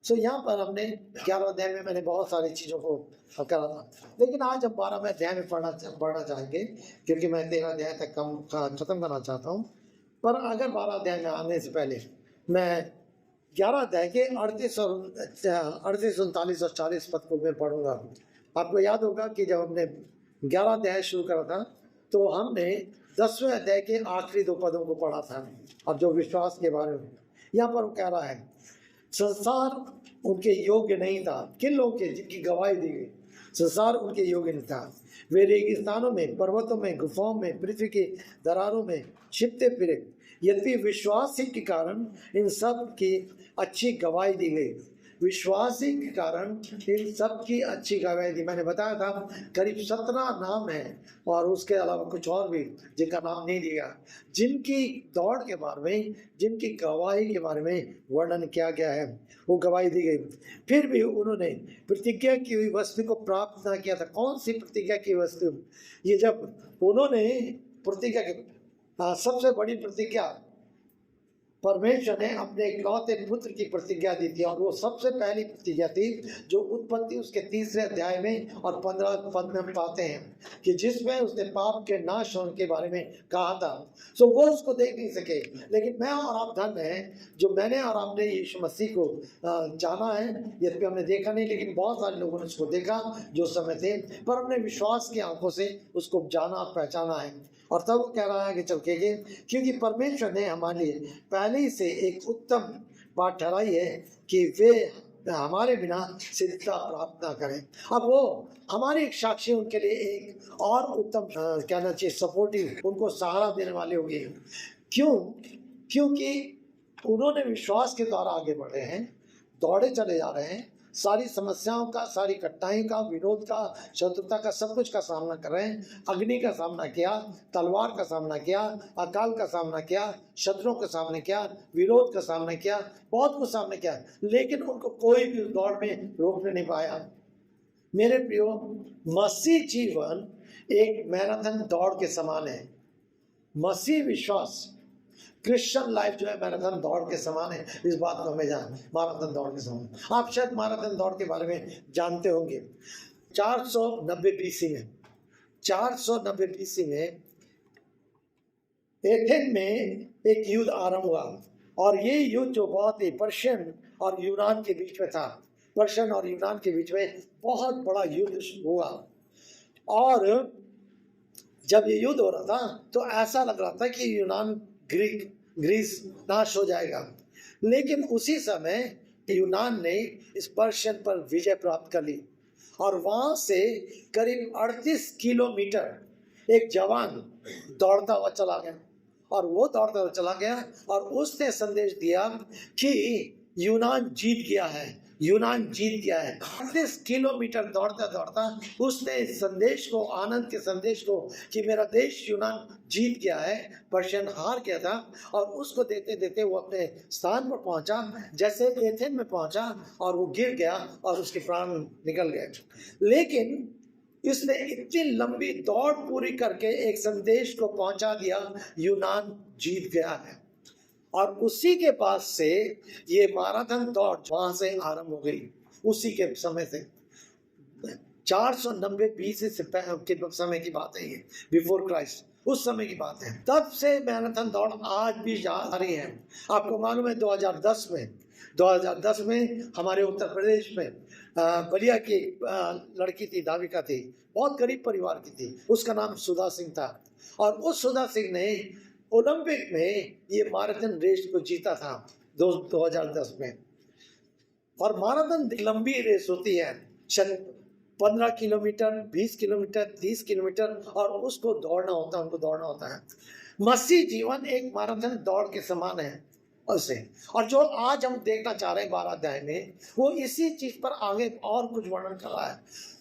सो यहाँ पर हमने 11 अध्याय में मैंने बहुत सारी चीज़ों को करा था, लेकिन आज हम 12वें अध्याय में पढ़ना चाहेंगे, क्योंकि मैं 13 अध्याय तक खत्म करना चाहता हूँ। पर अगर 12 अध्याय में आने से पहले मैं 11 अध्याय के 38 39 और 40 पद को मैं पढ़ूंगा। आपको याद होगा कि जब हमने 11 अध्याय शुरू करा था तो हमने 10वें अध्याय के आखिरी 2 पदों को पढ़ा था, और जो विश्वास के बारे में यहाँ पर वो कह रहा है, संसार उनके योग्य नहीं था। किन लोगों के? जिनकी गवाही दी गई, संसार उनके योग्य नहीं था। वे रेगिस्तानों में, पर्वतों में, गुफाओं में, पृथ्वी के दरारों में छिपते फिरे, यद्यपि विश्वास ही के कारण इन सब की अच्छी गवाही दी गई। विश्वास ही के कारण इन सब की अच्छी गवाही दी। मैंने बताया था करीब 17 नाम है, और उसके अलावा कुछ और भी जिनका नाम नहीं दिया, जिनकी दौड़ के बारे में, जिनकी गवाही के बारे में वर्णन किया गया है, वो गवाही दी गई। फिर भी उन्होंने प्रतिज्ञा की हुई वस्तु को प्राप्त ना किया था। कौन सी प्रतिज्ञा की वस्तु? ये जब उन्होंने प्रतिज्ञा की, सबसे बड़ी प्रतिज्ञा परमेश्वर ने अपने इकलौते पुत्र की प्रतिज्ञा दी थी, और वो सबसे पहली प्रतिज्ञा थी जो उत्पत्ति उसके 3 अध्याय में और 15 पद में हम पाते हैं, कि जिसमें उसने पाप के नाश होने के बारे में कहा था। सो वो उसको देख नहीं सके, लेकिन मैं और आप धन हैं जो मैंने और आपने यीशु मसीह को जाना है। यद्यपि हमने देखा नहीं, लेकिन बहुत सारे लोगों ने उसको देखा जो समय थे, पर हमने विश्वास की आंखों से उसको जाना, पहचाना है। और तब वो कह रहा है कि चल के, क्योंकि परमेश्वर ने हमारे लिए पहले ही से एक उत्तम बात ठहराई है कि वे हमारे बिना सिद्धता प्राप्त ना करें। अब वो हमारे एक साक्षी उनके लिए एक और उत्तम कहना चाहिए सपोर्टिव, उनको सहारा देने वाले होंगे। क्यों? क्योंकि उन्होंने विश्वास के द्वारा आगे बढ़े हैं, दौड़े चले जा रहे हैं, सारी समस्याओं का, सारी कठिनाई का, विरोध का, शत्रुता का, सब कुछ का सामना कर रहे हैं। अग्नि का सामना किया, तलवार का सामना किया, अकाल का सामना किया, शत्रुओं का सामना किया, विरोध का सामना किया, बहुत कुछ सामना किया, लेकिन उनको कोई भी दौड़ में रोकने नहीं पाया। मेरे प्रियो, मसीह जीवन एक मैराथन दौड़ के समान है। मसीह विश्वास, क्रिश्चियन लाइफ जो है मैराथन दौड़ के समान है। इस बात को हमें जान, मैराथन दौड़ के समान। आप शायद मैराथन दौड़ के बारे में जानते होंगे। 490 बीसी में 490 बीसी में एथेन में एक युद्ध आरंभ हुआ, और ये युद्ध जो बहुत ही पर्शियन और यूनान के बीच में था, पर्शियन और यूनान के बीच में बहुत बड़ा युद्ध हुआ। और जब ये युद्ध हो रहा था तो ऐसा लग रहा था कि यूनान ग्रीस नाश हो जाएगा, लेकिन उसी समय यूनान ने इस पर्शियन पर विजय प्राप्त कर ली, और वहां से करीब 38 किलोमीटर एक जवान दौड़ता हुआ चला गया, और वो दौड़ता हुआ चला गया और उसने संदेश दिया कि यूनान जीत गया है, यूनान जीत गया है। 38 किलोमीटर दौड़ता दौड़ता उसने इस संदेश को, आनंद के संदेश को, कि मेरा देश यूनान जीत गया है, पर्शियन हार गया था, और उसको देते देते वो अपने स्थान पर पहुंचा। जैसे एथेन में पहुंचा और वो गिर गया और उसके प्राण निकल गए। लेकिन इसने इतनी लंबी दौड़ पूरी करके एक संदेश को पहुंचा दिया, यूनान जीत गया है। और उसी के पास से ये मैराथन दौड़ वहां से आरंभ हो गई। उसी के समय से 490 बीसी से के समय की बात है, ये बिफोर क्राइस्ट, उस समय की बात है। तब से मैराथन दौड़ आज भी जारी है। आपको मालूम है 2010 में हमारे उत्तर प्रदेश में बलिया की लड़की थी, दाविका थी, बहुत गरीब परिवार की थी, उसका नाम सुधा सिंह था, और उस सुधा सिंह ने ओलंपिक में ये मैराथन रेस को जीता था 2010 में। और मैराथन लंबी रेस होती है, 15 किलोमीटर, 20 किलोमीटर, 30 किलोमीटर, और उसको दौड़ना होता है, उनको दौड़ना होता है। मसीह जीवन एक मैराथन दौड़ के समान है उसे। और जो आज हम देखना चाह रहे हैं 12 अध्याय में, वो इसी चीज पर आगे और कुछ वर्णन कर रहा है।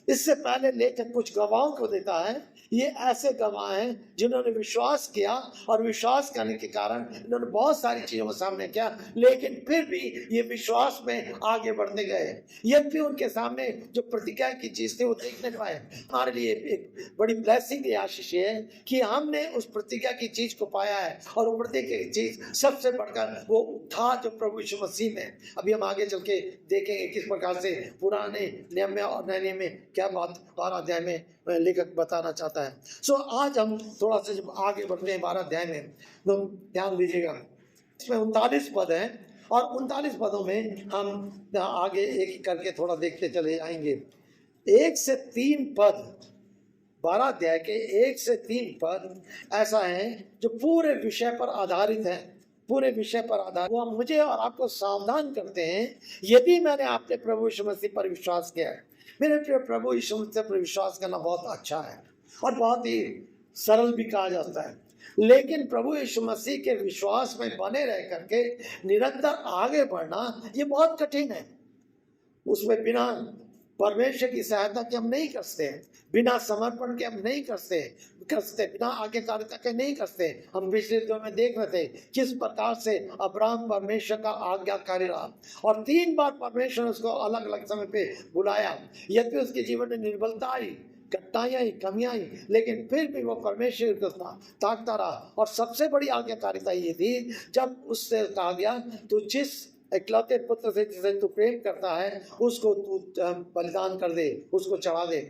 इससे पहले लेखक कुछ गवाहों को देता है। ये ऐसे गवाह हैं जिन्होंने विश्वास किया और विश्वास करने के कारण इन्होंने बहुत सारी चीजों को सामने किया, लेकिन फिर भी ये विश्वास में आगे बढ़ते गए। यद्यपि उनके सामने जो प्रतिज्ञा की चीज थी वो देखने पाए। हमारे लिए एक बड़ी ब्लेसिंग की आशीष है कि हमने उस प्रतिज्ञा की चीज को पाया है, और वो प्रतिज्ञा की चीज सबसे बढ़कर वो था जो प्रभु यीशु मसीह में। अभी हम आगे चल के देखेंगे किस प्रकार से पुराने नियम में और नए नियम में क्या बात 12 अध्याय में लेखक बताना चाहता है। सो आज हम थोड़ा सा जब आगे बढ़ते हैं 12 अध्याय में, तो ध्यान दीजिएगा इसमें 39 पद हैं, और 39 पदों में हम आगे एक एक करके थोड़ा देखते चले जाएंगे। 1 से 3 पद, 12 अध्याय के 1 से 3 पद ऐसा है जो पूरे विषय पर आधारित है। पूरे विषय पर आधारित वो मुझे और आपको सावधान करते हैं। यदि मैंने आपने प्रभु यीशु मसीह पर विश्वास किया है, मेरे प्रिय, प्रभु यीशु मसीह पर विश्वास करना बहुत अच्छा है और बहुत ही सरल भी कहा जाता है, लेकिन प्रभु यीशु मसीह के विश्वास में बने रह करके निरंतर आगे बढ़ना ये बहुत कठिन है। उसमें बिना परमेश्वर की सहायता के हम नहीं कर सकते, बिना समर्पण के हम नहीं कर सकते, बिना आज्ञाकारिता के नहीं कर सकते। हम पिछले दिनों में देख रहे थे किस प्रकार से अब्राहम परमेश्वर का आज्ञाकारी रहा, और 3 बार परमेश्वर ने उसको अलग अलग समय पे बुलाया। यद्यपि उसके जीवन में निर्बलता आई, कठिनाइयाँ आई, कमियाँ आई, लेकिन फिर भी वो परमेश्वर को ताकता रहा। और सबसे बड़ी आज्ञाकारिता ये थी जब उससे कहा गया तू जिस इकलौते पुत्र से जिसे तू प्रेम करता है उसको तू बलिदान कर दे, उसको चढ़ा दे।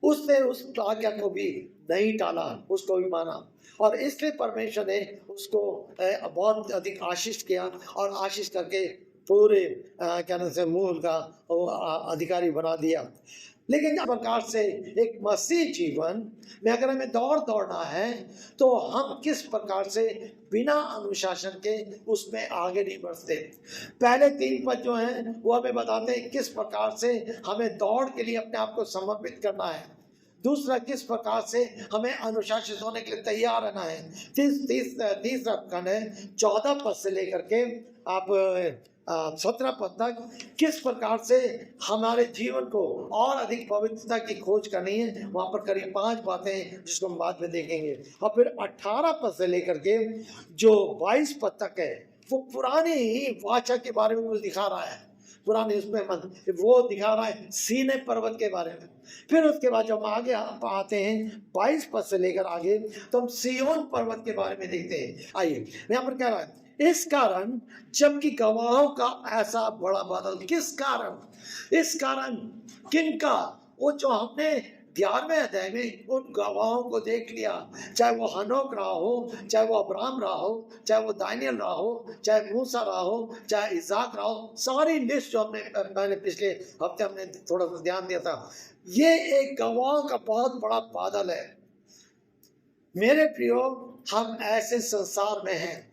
उसने उस आज्ञा को भी नहीं टाला, उसको भी माना, और इसलिए परमेश्वर ने उसको बहुत अधिक आशीष किया, और आशीष करके पूरे क्या नाम से मूल का अधिकारी बना दिया। लेकिन इस प्रकार से एक मसीह जीवन में अगर हमें दौड़ना है तो हम किस प्रकार से बिना अनुशासन के उसमें आगे नहीं बढ़ते। पहले 3 पद जो हैं वो हमें बताते हैं किस प्रकार से हमें दौड़ के लिए अपने आप को समर्पित करना है। दूसरा, किस प्रकार से हमें अनुशासित होने के लिए तैयार रहना है। तीसरा खंड है 14 पद से लेकर के आप 17 पद तक किस प्रकार से हमारे जीवन को और अधिक पवित्रता की खोज करनी है। वहाँ पर करीब 5 बातें जिसको हम बाद में देखेंगे। और फिर 18 पद से लेकर के जो 22 पद तक है वो पुरानी ही वाचा के बारे में दिखा रहा है, पुराने उसमें वो दिखा रहा है सीने पर्वत के बारे में। फिर उसके बाद जब हम आगे आते हैं 22 पद से लेकर आगे तो हम सिय्योन पर्वत के बारे में देखते हैं। आइए, यहाँ पर कह रहा है इस कारण जबकि गवाहों का ऐसा बड़ा बादल, किस कारण, इस कारण किनका, वो जो हमने 11वें अध्याय में उन गवाहों को देख लिया, चाहे वो हनोक रहा हो, चाहे वो अब्राहम रहा हो, चाहे वो दानियल रहा हो, चाहे मूसा रहा हो, चाहे इसाक रहा हो, सारी लिस्ट जो मैंने पिछले हफ्ते हमने थोड़ा सा ध्यान दिया था, ये एक गवाहों का बहुत बड़ा बादल है। मेरे प्रियो, हम ऐसे संसार में हैं,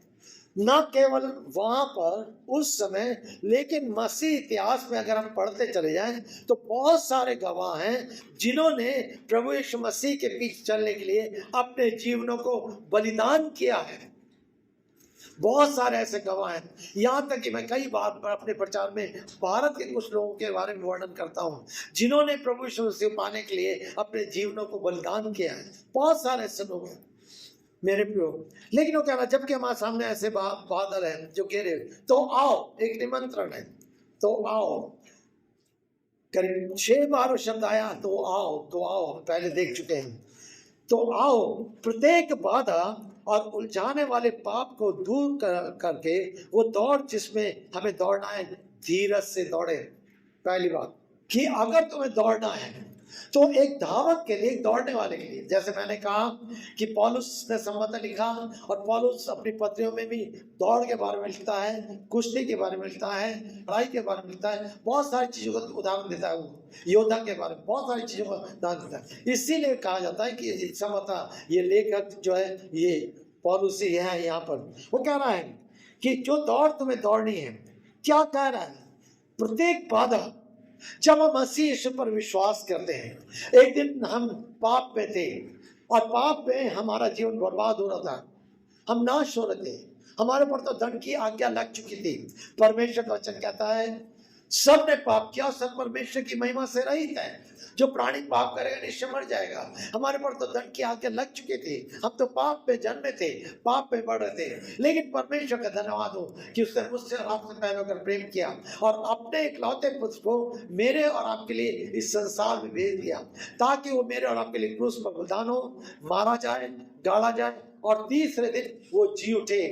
न केवल वहां पर उस समय, लेकिन मसीह इतिहास में अगर हम पढ़ते चले जाएं तो बहुत सारे गवाह हैं जिन्होंने प्रभु यीशु मसीह के पीछे चलने के लिए अपने जीवनों को बलिदान किया है। बहुत सारे ऐसे गवाह हैं, यहाँ तक कि मैं कई बार अपने प्रचार में भारत के कुछ लोगों के बारे में वर्णन करता हूँ जिन्होंने प्रभु यीशु मसीह पाने के लिए अपने जीवनों को बलिदान किया है। बहुत सारे ऐसे लोग हैं मेरे प्रियो। लेकिन वो कह रहा जबकि हमारे सामने ऐसे बादल हैं जो घेरे, तो आओ, एक निमंत्रण है, तो आओ। करीब 6 बार वो शब्द आया, तो आओ, तो आओ, हम पहले देख चुके हैं। तो आओ, प्रत्येक बाधा और उलझाने वाले पाप को दूर करके वो दौड़ जिसमें हमें दौड़ना है, धीरज से दौड़े। पहली बात कि अगर तुम्हें दौड़ना है तो एक धावक के लिए, एक दौड़ने वाले के लिए, जैसे मैंने कहा कि पौलुस ने संबंध लिखा, और पौलुस अपनी पत्रियों में भी दौड़ के बारे में लिखता है, कुश्ती के बारे में लिखता है, लड़ाई के बारे में लिखता है, बहुत सारी चीजों का उदाहरण देता है। वो योद्धा के बारे में बहुत सारी चीजों का उदाहरण देता है। इसीलिए कहा जाता है कि संभवतः ये लेखक जो है ये पौलुस ही है। यहाँ पर वो कह रहा है कि जो दौड़ तुम्हें दौड़नी है, क्या कह रहा है, प्रत्येक बाधा। जब हम मसीह यीशु पर विश्वास करते हैं, एक दिन हम पाप में थे और पाप में हमारा जीवन बर्बाद हो रहा था, हम नाश हो रहे थे, हमारे पर तो दंड की आज्ञा लग चुकी थी। परमेश्वर का वचन कहता है सब ने पाप किया, सब परमेश्वर की महिमा से रहित है। जो प्राणी पाप करेगा निश्चय मर जाएगा। हमारे पर तो दंड की आज्ञा लग चुकी थी, हम तो पाप में जन्मे थे, पाप में बढ़ रहे थे, लेकिन परमेश्वर का धन्यवाद हो कि उसने मुझसे और आपसे पहले होकर प्रेम किया और अपने इकलौते पुत्र को मेरे और आपके लिए इस संसार में भेज दिया, ताकि वो मेरे और आपके लिए क्रूस पर बलिदान हो, मारा जाए, गाड़ा जाए और तीसरे दिन वो जी उठे।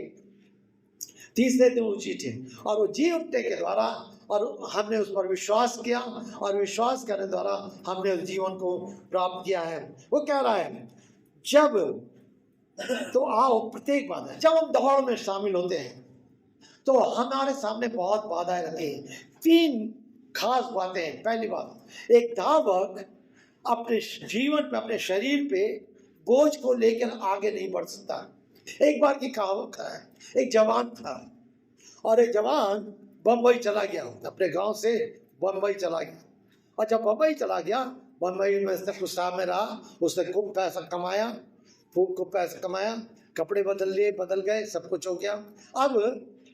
तीसरे दिन वो जी उठे और वो जी उठने के द्वारा और हमने उस पर विश्वास किया और विश्वास करने द्वारा हमने उस जीवन को प्राप्त किया है। वो कह रहा है जब तो आओ प्रत्येक बाधा, जब हम दौड़ में शामिल होते हैं तो हमारे सामने बहुत बाधाएं रहती हैं। तीन खास बातें हैं। पहली बात, एक धावक अपने जीवन में अपने शरीर पे बोझ को लेकर आगे नहीं बढ़ सकता। एक बार की कहावत है, एक जवान था और एक जवान बम्बई चला गया, अपने गांव से बम्बई चला गया और जब बम्बई चला गया, बम्बई में कुछ समय रहा, उसने खूब पैसा कमाया, खूब पैसा कमाया, कपड़े बदल गए, सब कुछ हो गया। अब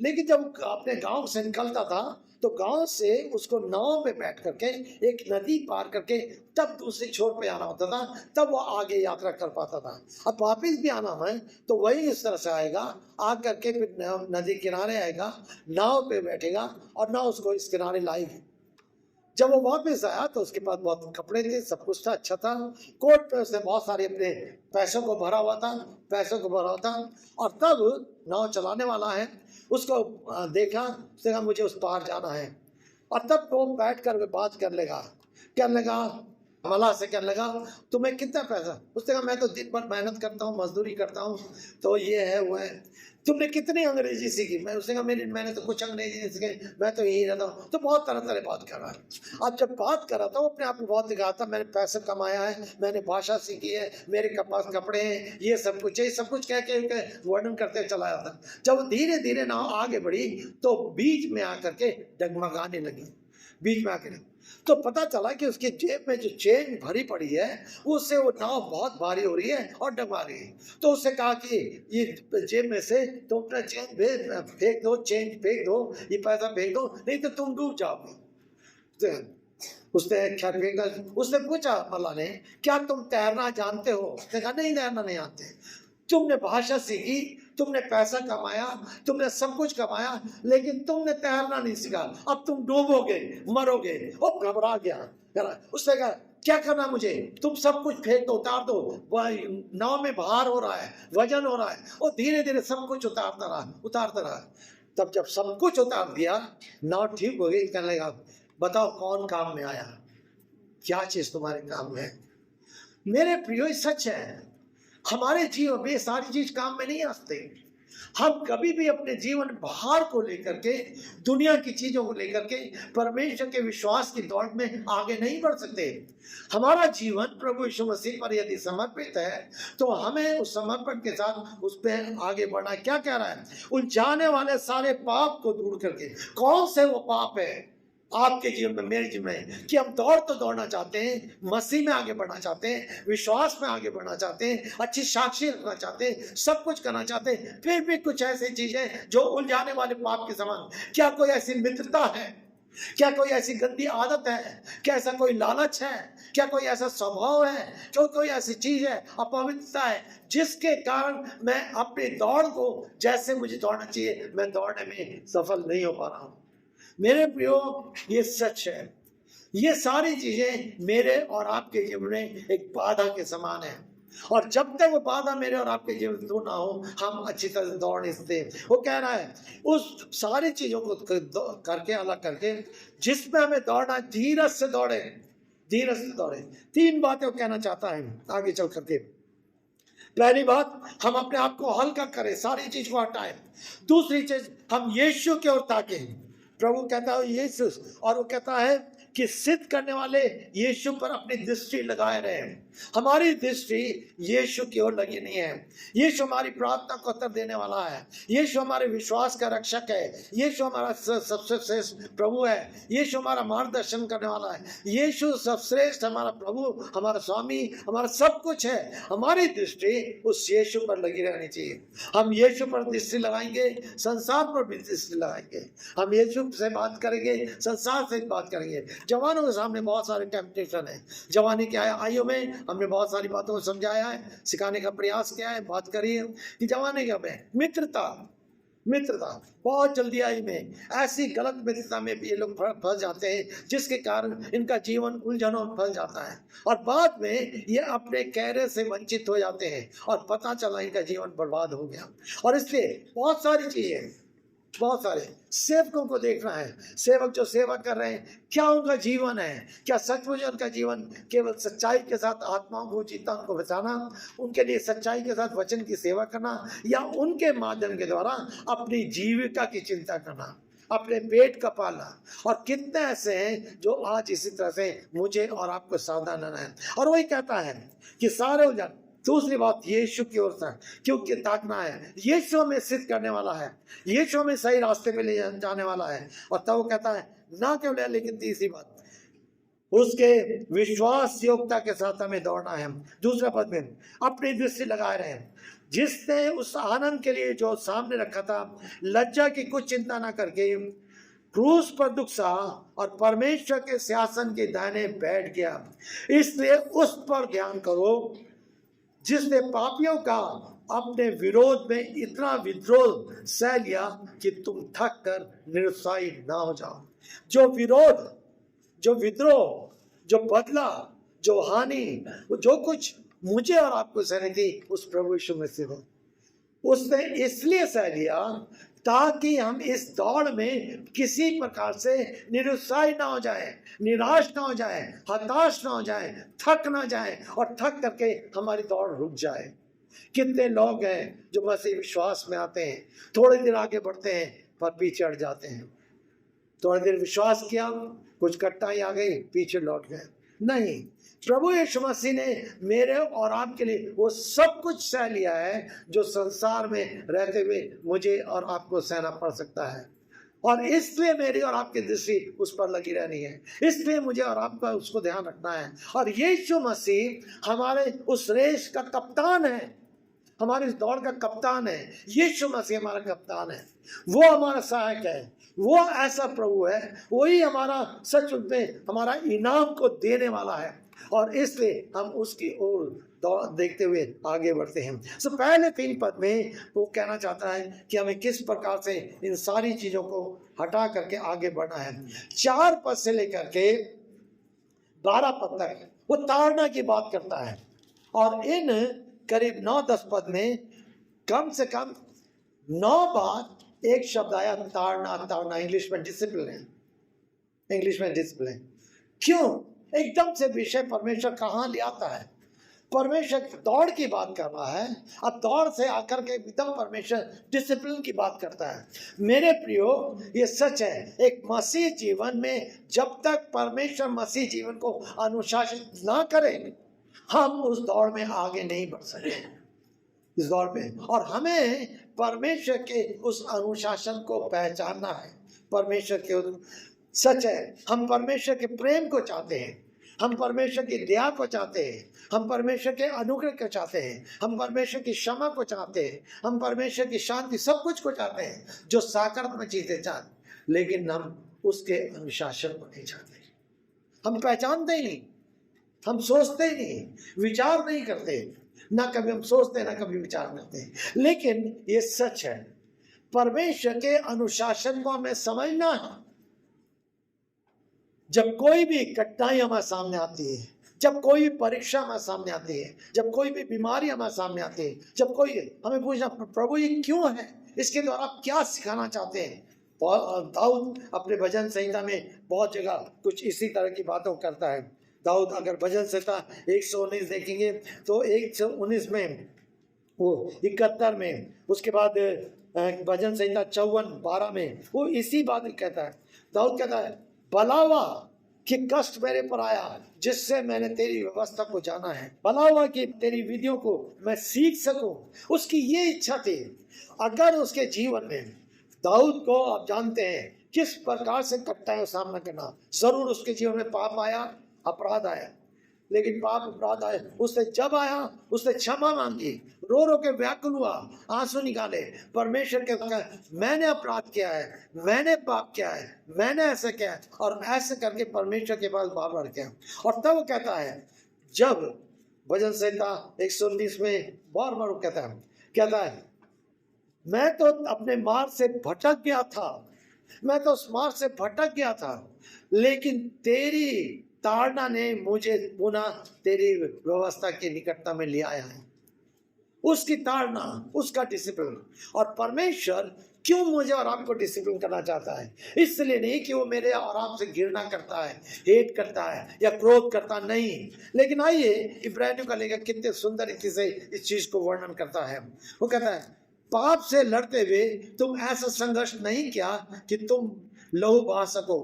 लेकिन जब अपने गांव से निकलता था तो गांव से उसको नाव पे बैठ करके एक नदी पार करके तब दूसरी छोर पे आना होता था, तब वो आगे यात्रा कर पाता था। अब वापिस भी आना है तो वही इस तरह से आएगा, आ करके फिर नदी किनारे आएगा, नाव पे बैठेगा और नाव उसको इस किनारे लाएगी। जब वो वापस आया तो उसके पास बहुत कपड़े थे, सब कुछ था, अच्छा था, कोट पे उसने बहुत सारे अपने पैसों को भरा हुआ था और तब नाव चलाने वाला है, उसको देखा, उसने कहा मुझे उस पार जाना है और तब वो बैठ कर बात करने लगा मला से, कहने लगा तुम्हें कितना पैसा? उसने कहा मैं तो दिन भर मेहनत करता हूँ, मजदूरी करता हूँ, तो ये है वो है। तुमने कितनी अंग्रेजी सीखी? उसने कहा मैंने तो कुछ अंग्रेजी नहीं सीखी, मैं तो यही रहता हूँ। तो बहुत तरह बात कर रहा है। अब जब बात कर रहा था वो अपने आप में बहुत दिखाता, मैंने पैसे कमाया है, मैंने भाषा सीखी है, मेरे पास कपड़े हैं, ये सब कुछ कह के वर्णन करते चला जाता। जब धीरे धीरे नाव आगे बढ़ी तो बीच में आकर के डगमगाने लगी, बीच में आकर तो पता चला कि उसके जेब में जो चेन भरी पड़ी है उससे वो नाव बहुत भारी हो रही है और डगमा रही है। तो उससे कहा कि ये जेब में से तुम अपना चेन फेंक दो, चेन फेंक दो, ये पैसा फेंक दो, नहीं तो तुम डूब जाओगे। उसने क्या फेंका? उसने पूछा मल्ला ने, क्या तुम तैरना जानते हो? उसने कहा नहीं, तैरना नहीं आते। तुमने भाषा सीखी, तुमने पैसा कमाया, तुमने सब कुछ कमाया, लेकिन तुमने तैरना नहीं सीखा, अब तुम डूबोगे, मरोगे। वो घबरा गया। उसने कहा क्या करना मुझे? तुम सब कुछ फेंक दो, उतार दो, नाव में भार हो रहा है, वजन हो रहा है। और धीरे धीरे सब कुछ उतारता रहा। तब जब सब कुछ उतार दिया, नाव ठीक हो गई। कहने लगा बताओ कौन काम में आया, क्या चीज तुम्हारे काम में है? मेरे प्रियो सच है, हमारे जीवन में सारी चीज काम में नहीं आते। हम कभी भी अपने जीवन भार को लेकर के, दुनिया की चीजों को लेकर के परमेश्वर के विश्वास की दौड़ में आगे नहीं बढ़ सकते। हमारा जीवन प्रभु यीशु मसीह पर यदि समर्पित है तो हमें उस समर्पण के साथ उस पर आगे बढ़ना। क्या कह रहा है? उलझाने वाले सारे पाप को दूर करके। कौन से वो पाप है आपके जीवन में, मेरे जीवन में, कि हम दौड़ना चाहते हैं, मसीह में आगे बढ़ना चाहते हैं, विश्वास में आगे बढ़ना चाहते हैं, अच्छी साक्षी रखना चाहते हैं, सब कुछ करना चाहते हैं, फिर भी कुछ ऐसी चीजें जो उलझाने वाले पाप के समान। क्या कोई ऐसी मित्रता है? क्या कोई ऐसी गंदी आदत है? क्या ऐसा कोई लालच है? क्या कोई ऐसा स्वभाव है? जो कोई ऐसी चीज है, अपवित्रता है, जिसके कारण मैं अपनी दौड़ को जैसे मुझे दौड़ना चाहिए मैं दौड़ने में सफल नहीं हो पा रहा हूं? मेरे प्रियो, ये सच है। ये सारी चीजें मेरे और आपके जीवन में एक बाधा के समान है और जब तक वो बाधा मेरे और आपके जीवन में दूर ना हो, हम अच्छी तरह दौड़ नहीं सकते। वो कह रहा है उस सारी चीजों को करके, अलग करके, जिसमें हमें दौड़ना, धीरज से दौड़े। तीन बातें वो कहना चाहता है आगे चल करके। पहली बात, हम अपने आप को हल्का करें, सारी चीज को हटाएं। दूसरी चीज, हम यीशु की ओर ताकें। प्रभु कहता है यीशु, और वो कहता है कि सिद्ध करने वाले यीशु पर अपनी दृष्टि लगाए रहे। हमारी दृष्टि यीशु की ओर लगी नहीं है। यीशु हमारी प्रार्थना को उत्तर देने वाला है। यीशु हमारे विश्वास का रक्षक है। यीशु हमारा सबसे श्रेष्ठ प्रभु है। यीशु हमारा मार्गदर्शन करने वाला है। यीशु सबश्रेष्ठ हमारा प्रभु, हमारा स्वामी, हमारा सब कुछ है। हमारी दृष्टि उस यीशु पर लगी रहनी चाहिए। हम यीशु पर दृष्टि लगाएंगे, संसार पर भी दृष्टि लगाएंगे। हम यीशु से बात करेंगे, संसार से बात करेंगे। जवानों के सामने बहुत सारे टेम्पटेशन है। जवानी के आयु में हमने बहुत सारी बातों को समझाया है, सिखाने का प्रयास किया है, बात करी है कि जवानी के में मित्रता बहुत जल्दी आई में ऐसी गलत मित्रता में भी ये लोग फंस जाते हैं, जिसके कारण इनका जीवन उलझनों में फंस जाता है और बाद में ये अपने कहरे से वंचित हो जाते हैं और पता चला इनका जीवन बर्बाद हो गया। और इसलिए बहुत सारी चीजें, बहुत सारे सेवकों को देखना है। सेवक जो सेवा कर रहे हैं, क्या उनका जीवन है? क्या सचमुच उनका जीवन केवल सच्चाई के साथ आत्माओं को जीता, उनको बचाना, उनके लिए सच्चाई के साथ वचन की सेवा करना, या उनके माध्यम के द्वारा अपनी जीविका की चिंता करना, अपने पेट का पालना? और कितने ऐसे हैं जो आज इसी तरह से मुझे और आपको सावधान रहना है। और वही कहता है कि सारे उलझन। दूसरी बात, यीशु की ओर से क्योंकि ताकना है। यीशु हमें सिद्ध करने वाला है, यीशु हमें सही रास्ते पे ले जाने वाला है। और तब वो कहता है ना केवल, लेकिन तीसरी बात, उसके विश्वास योग्यता के साथ हमें दौड़ना है। दूसरा पद में अपनी दृष्टि लगाए रहे, जिसने उस आनंद के लिए जो सामने रखा था, लज्जा की कुछ चिंता ना करके क्रूस पर दुख सहा और परमेश्वर के सिंहासन के दाहिने बैठ गया। इसलिए उस पर ध्यान करो जिसने पापियों का अपने विरोध में इतना विद्रोह सह लिया कि तुम थक कर निरुत्साही ना हो जाओ। जो विरोध, जो विद्रोह, जो बदला, जो हानि, जो कुछ मुझे और आपको सहनी थी, उस प्रभु यीशु मसीह ने उसने इसलिए सह लिया ताकि हम इस दौड़ में किसी प्रकार से निरुत्साही ना हो जाए, निराश ना हो जाए, हताश ना हो जाए, थक ना जाए और थक करके हमारी दौड़ रुक जाए। कितने लोग हैं जो मसीह विश्वास में आते हैं, थोड़ी देर आगे बढ़ते हैं पर पीछे हट जाते हैं। थोड़ी देर विश्वास किया, कुछ कठिनाई आ गई, पीछे लौट गए। नहीं, प्रभु यीशु मसीह ने मेरे और आपके लिए वो सब कुछ सह लिया है जो संसार में रहते हुए मुझे और आपको सहना पड़ सकता है। और इसलिए मेरी और आपकी दृष्टि उस पर लगी रहनी है। इसलिए मुझे और आपका उसको ध्यान रखना है। और यीशु मसीह हमारे उस रेस का कप्तान है, हमारे इस दौड़ का कप्तान है। यीशु मसीह हमारा कप्तान है, वो हमारा सहायक है, वो ऐसा प्रभु है, वही हमारा सच में हमारा इनाम को देने वाला है। और इसलिए हम उसकी ओर देखते हुए आगे बढ़ते हैं। सो पहले 3 पद में वो कहना चाहता है कि हमें किस प्रकार से इन सारी चीजों को हटा करके आगे बढ़ना है। 4 पद से लेकर के 12 पद तक वो ताड़ना की बात करता है। और इन करीब 9-10 पद में कम से कम 9 बार एक शब्द आया, ताड़ना। इंग्लिश में डिसिप्लिन है, इंग्लिश में डिसिप्लिन। क्यों? एकदम से विषय परमेश्वर कहाँ ले आता है? परमेश्वर दौड़ की बात कर रहा है, अब दौड़ से आकर के एकदम परमेश्वर डिसिप्लिन की बात करता है। मेरे प्रियो, ये सच है, एक मसीह जीवन में जब तक परमेश्वर मसीह जीवन को अनुशासित ना करें, हम उस दौड़ में आगे नहीं बढ़ सकते इस दौड़ में। और हमें परमेश्वर के उस अनुशासन को पहचानना है। परमेश्वर के सच है, हम परमेश्वर के प्रेम को चाहते हैं, हम परमेश्वर की दया को चाहते हैं, हम परमेश्वर के अनुग्रह को चाहते हैं, हम परमेश्वर की क्षमा को चाहते हैं, हम परमेश्वर की शांति, सब कुछ को चाहते हैं जो सकारात्मक चीजें चाहते, लेकिन हम उसके अनुशासन को नहीं चाहते। हम पहचानते ही नहीं, हम सोचते ही नहीं, विचार नहीं करते, ना कभी हम सोचते ना कभी विचार करते। लेकिन ये सच है, परमेश्वर के अनुशासन को हमें समझना है। जब कोई भी कठिनाई हमारे सामने आती है, जब कोई भी परीक्षा हमारे सामने आती है, जब कोई भी बीमारी हमारे सामने आती है, जब कोई हमें पूछना प्रभु ये क्यों है, इसके द्वारा आप क्या सिखाना चाहते हैं। दाऊद अपने भजन संहिता में बहुत जगह कुछ इसी तरह की बातों करता है। दाऊद अगर भजन संहिता 119 देखेंगे तो 119 में, वो 71 में, उसके बाद भजन संहिता 54-12 में वो इसी बात कहता है। दाऊद कहता है, भलावा कि कष्ट मेरे पर आया, जिससे मैंने तेरी व्यवस्था को जाना है। भला हुआ कि तेरी विधियों को मैं सीख सकूं। उसकी ये इच्छा थी। अगर उसके जीवन में, दाऊद को आप जानते हैं किस प्रकार से कठिनाइयों का सामना करना, जरूर उसके जीवन में पाप आया, अपराध आया, लेकिन पाप अपराध आए, उसने जब आया उसने क्षमा मांगी, रो रो के व्याकुल हुआ, आंसू निकाले, परमेश्वर के मैंने अपराध किया है, मैंने पाप किया है, मैंने ऐसा किया है, और ऐसे करके परमेश्वर के पास बार बार किया। और तब वो कहता है, जब भजन संहिता 119 में बार बार वो कहता है मैं तो अपने मार्ग से भटक गया था, मैं तो उस मार्ग से भटक गया था, लेकिन तेरी ताड़ना ने मुझे पुनः तेरी व्यवस्था की निकटता में ले आया है। उसकी ताड़ना, उसका डिसिप्लिन। और परमेश्वर क्यों मुझे और आपको डिसिप्लिन करना चाहता है? इसलिए नहीं कि वो मेरे और आपसे घृणा करता है, हेट करता है या क्रोध करता, नहीं। लेकिन आइए, इब्रानियों का लेखक कितने सुंदर रीति से इस चीज को वर्णन करता है। वो कहता है, पाप से लड़ते हुए तुम ऐसा संघर्ष नहीं किया कि तुम लहू बहा सको।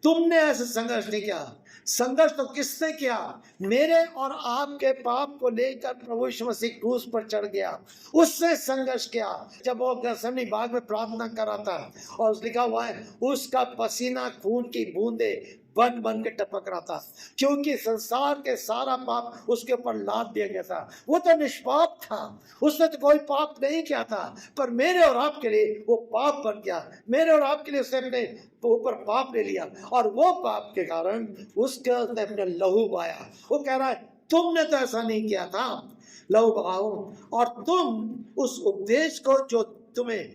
तुमने ऐसा संघर्ष नहीं किया। संघर्ष तो किसने किया? मेरे और आपके पाप को लेकर प्रभु यीशु मसीह क्रूस पर चढ़ गया, उससे संघर्ष किया। जब वो गethsemane बाग में प्रार्थना कर रहा था, और लिखा हुआ है उसका पसीना खून की बूंदे बन बन के टपक रहा था, क्योंकि संसार के सारा पाप उसके ऊपर लाद दिया गया था। वो तो निष्पाप था, उसने तो कोई पाप नहीं किया था, पर मेरे और आपके लिए वो पाप बन गया। मेरे और आपके लिए उसने अपने ऊपर पाप ले लिया, और वो पाप के कारण उसके अपने लहू बहाया। वो कह रहा है, तुमने तो ऐसा नहीं किया था, लहू बहाओ। और तुम उस उपदेश को जो तुम्हें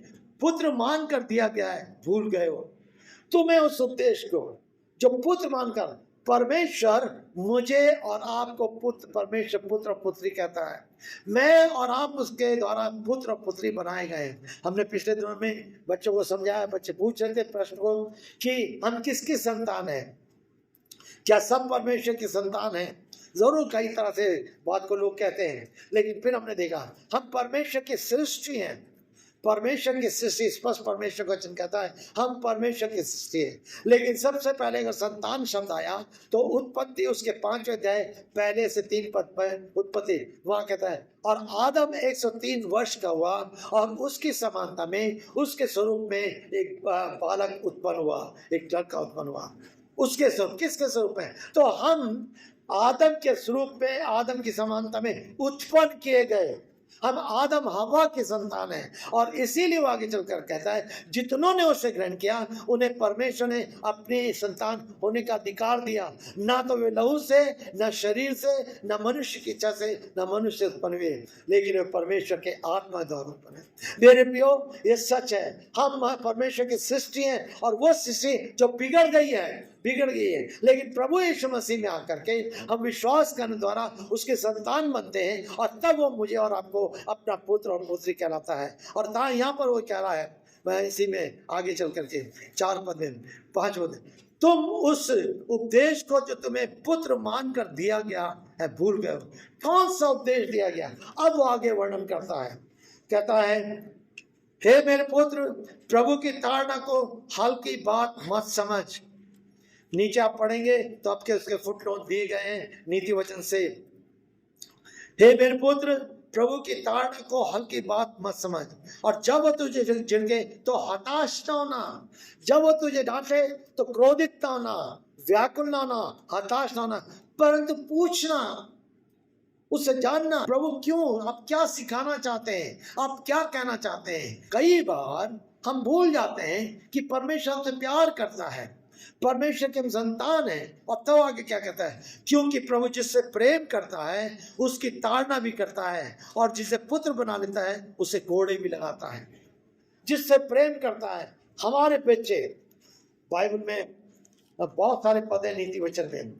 पुत्र मानकर दिया गया है भूल गए हो। तुम्हें उस उपदेश को जो पुत्र मानकर, परमेश्वर मुझे और आपको पुत्र, परमेश्वर पुत्र और पुत्री कहता है, मैं और आप उसके द्वारा पुत्र और पुत्री बनाए गए। हमने पिछले दिनों में बच्चों को समझाया, बच्चे पूछ रहे थे प्रश्न को कि हम किसकी संतान है, क्या सब परमेश्वर की संतान है? जरूर कई तरह से बात को लोग कहते हैं, लेकिन फिर हमने देखा हम परमेश्वर की सृष्टि हैं। परमेश्वर की सृष्टि, स्पष्ट परमेश्वर का वचन कहता है हम परमेश्वर की सृष्टि है। लेकिन सबसे पहले अगर संतान शब्द आया तो उत्पत्ति उसके 5वें अध्याय पहले से 3 पद पर उत्पत्ति, वहां कहता है, और आदम 103 वर्ष का हुआ और उसकी समानता में, उसके स्वरूप में एक बालक उत्पन्न हुआ, एक लड़का उत्पन्न हुआ। उसके स्वरूप, किसके स्वरूप में? तो हम आदम के स्वरूप में, आदम की समानता में उत्पन्न किए गए। हम आदम हवा की संतान है। और इसीलिए वो आगे चलकर कहता है, जितनों ने उसे ग्रहण किया उन्हें परमेश्वर ने अपनी संतान होने का अधिकार दिया। ना तो वे लहू से, न शरीर से, न मनुष्य की इच्छा से, न मनुष्य उत्पन्न हुए, लेकिन वे परमेश्वर के आत्मा द्वारा उत्पन्न है। मेरे प्रियो, ये सच है, हम परमेश्वर की सृष्टि हैं, और वो सृष्टि जो बिगड़ गई है, लेकिन प्रभु यीशु मसीह में आकर के हम विश्वास करने द्वारा उसके संतान बनते हैं, और तब वो मुझे और आपको अपना पुत्र और पुत्री कहलाता है। और यहाँ पर वो कह रहा है, मैं इसी में आगे चल करके 4 पद में 5 पद, तुम उस उपदेश को जो तुम्हें पुत्र मानकर दिया गया है भूल गए। कौन सा उपदेश दिया गया? अब वो आगे वर्णन करता है, कहता है, हे मेरे पुत्र, प्रभु की ताड़ना को हल्की बात मत समझ। नीचे आप पढ़ेंगे तो आपके उसके फुटनोट दिए गए हैं नीति वचन से। हे मेरे पुत्र, प्रभु की ताड़ना को हल्की बात मत समझ, और जब वो तुझे झिड़के तो हताश न होना, जब वो तुझे डांटे तो क्रोधित न होना, व्याकुल न होना, हताश न होना, परंतु पूछना, उससे जानना, प्रभु क्यों, आप क्या सिखाना चाहते हैं, आप क्या कहना चाहते हैं। कई बार हम भूल जाते हैं कि परमेश्वर हमसे प्यार करता है, परमेश्वर के हम संतान हैं। और तो आगे क्या कहता है, क्योंकि प्रभु जिससे प्रेम करता है उसकी ताड़ना भी करता है, और जिसे पुत्र बना लेता है उसे कोड़े भी लगाता है। जिससे प्रेम करता है, हमारे बच्चे, बाइबल में बहुत सारे पद हैं नीति वचन में,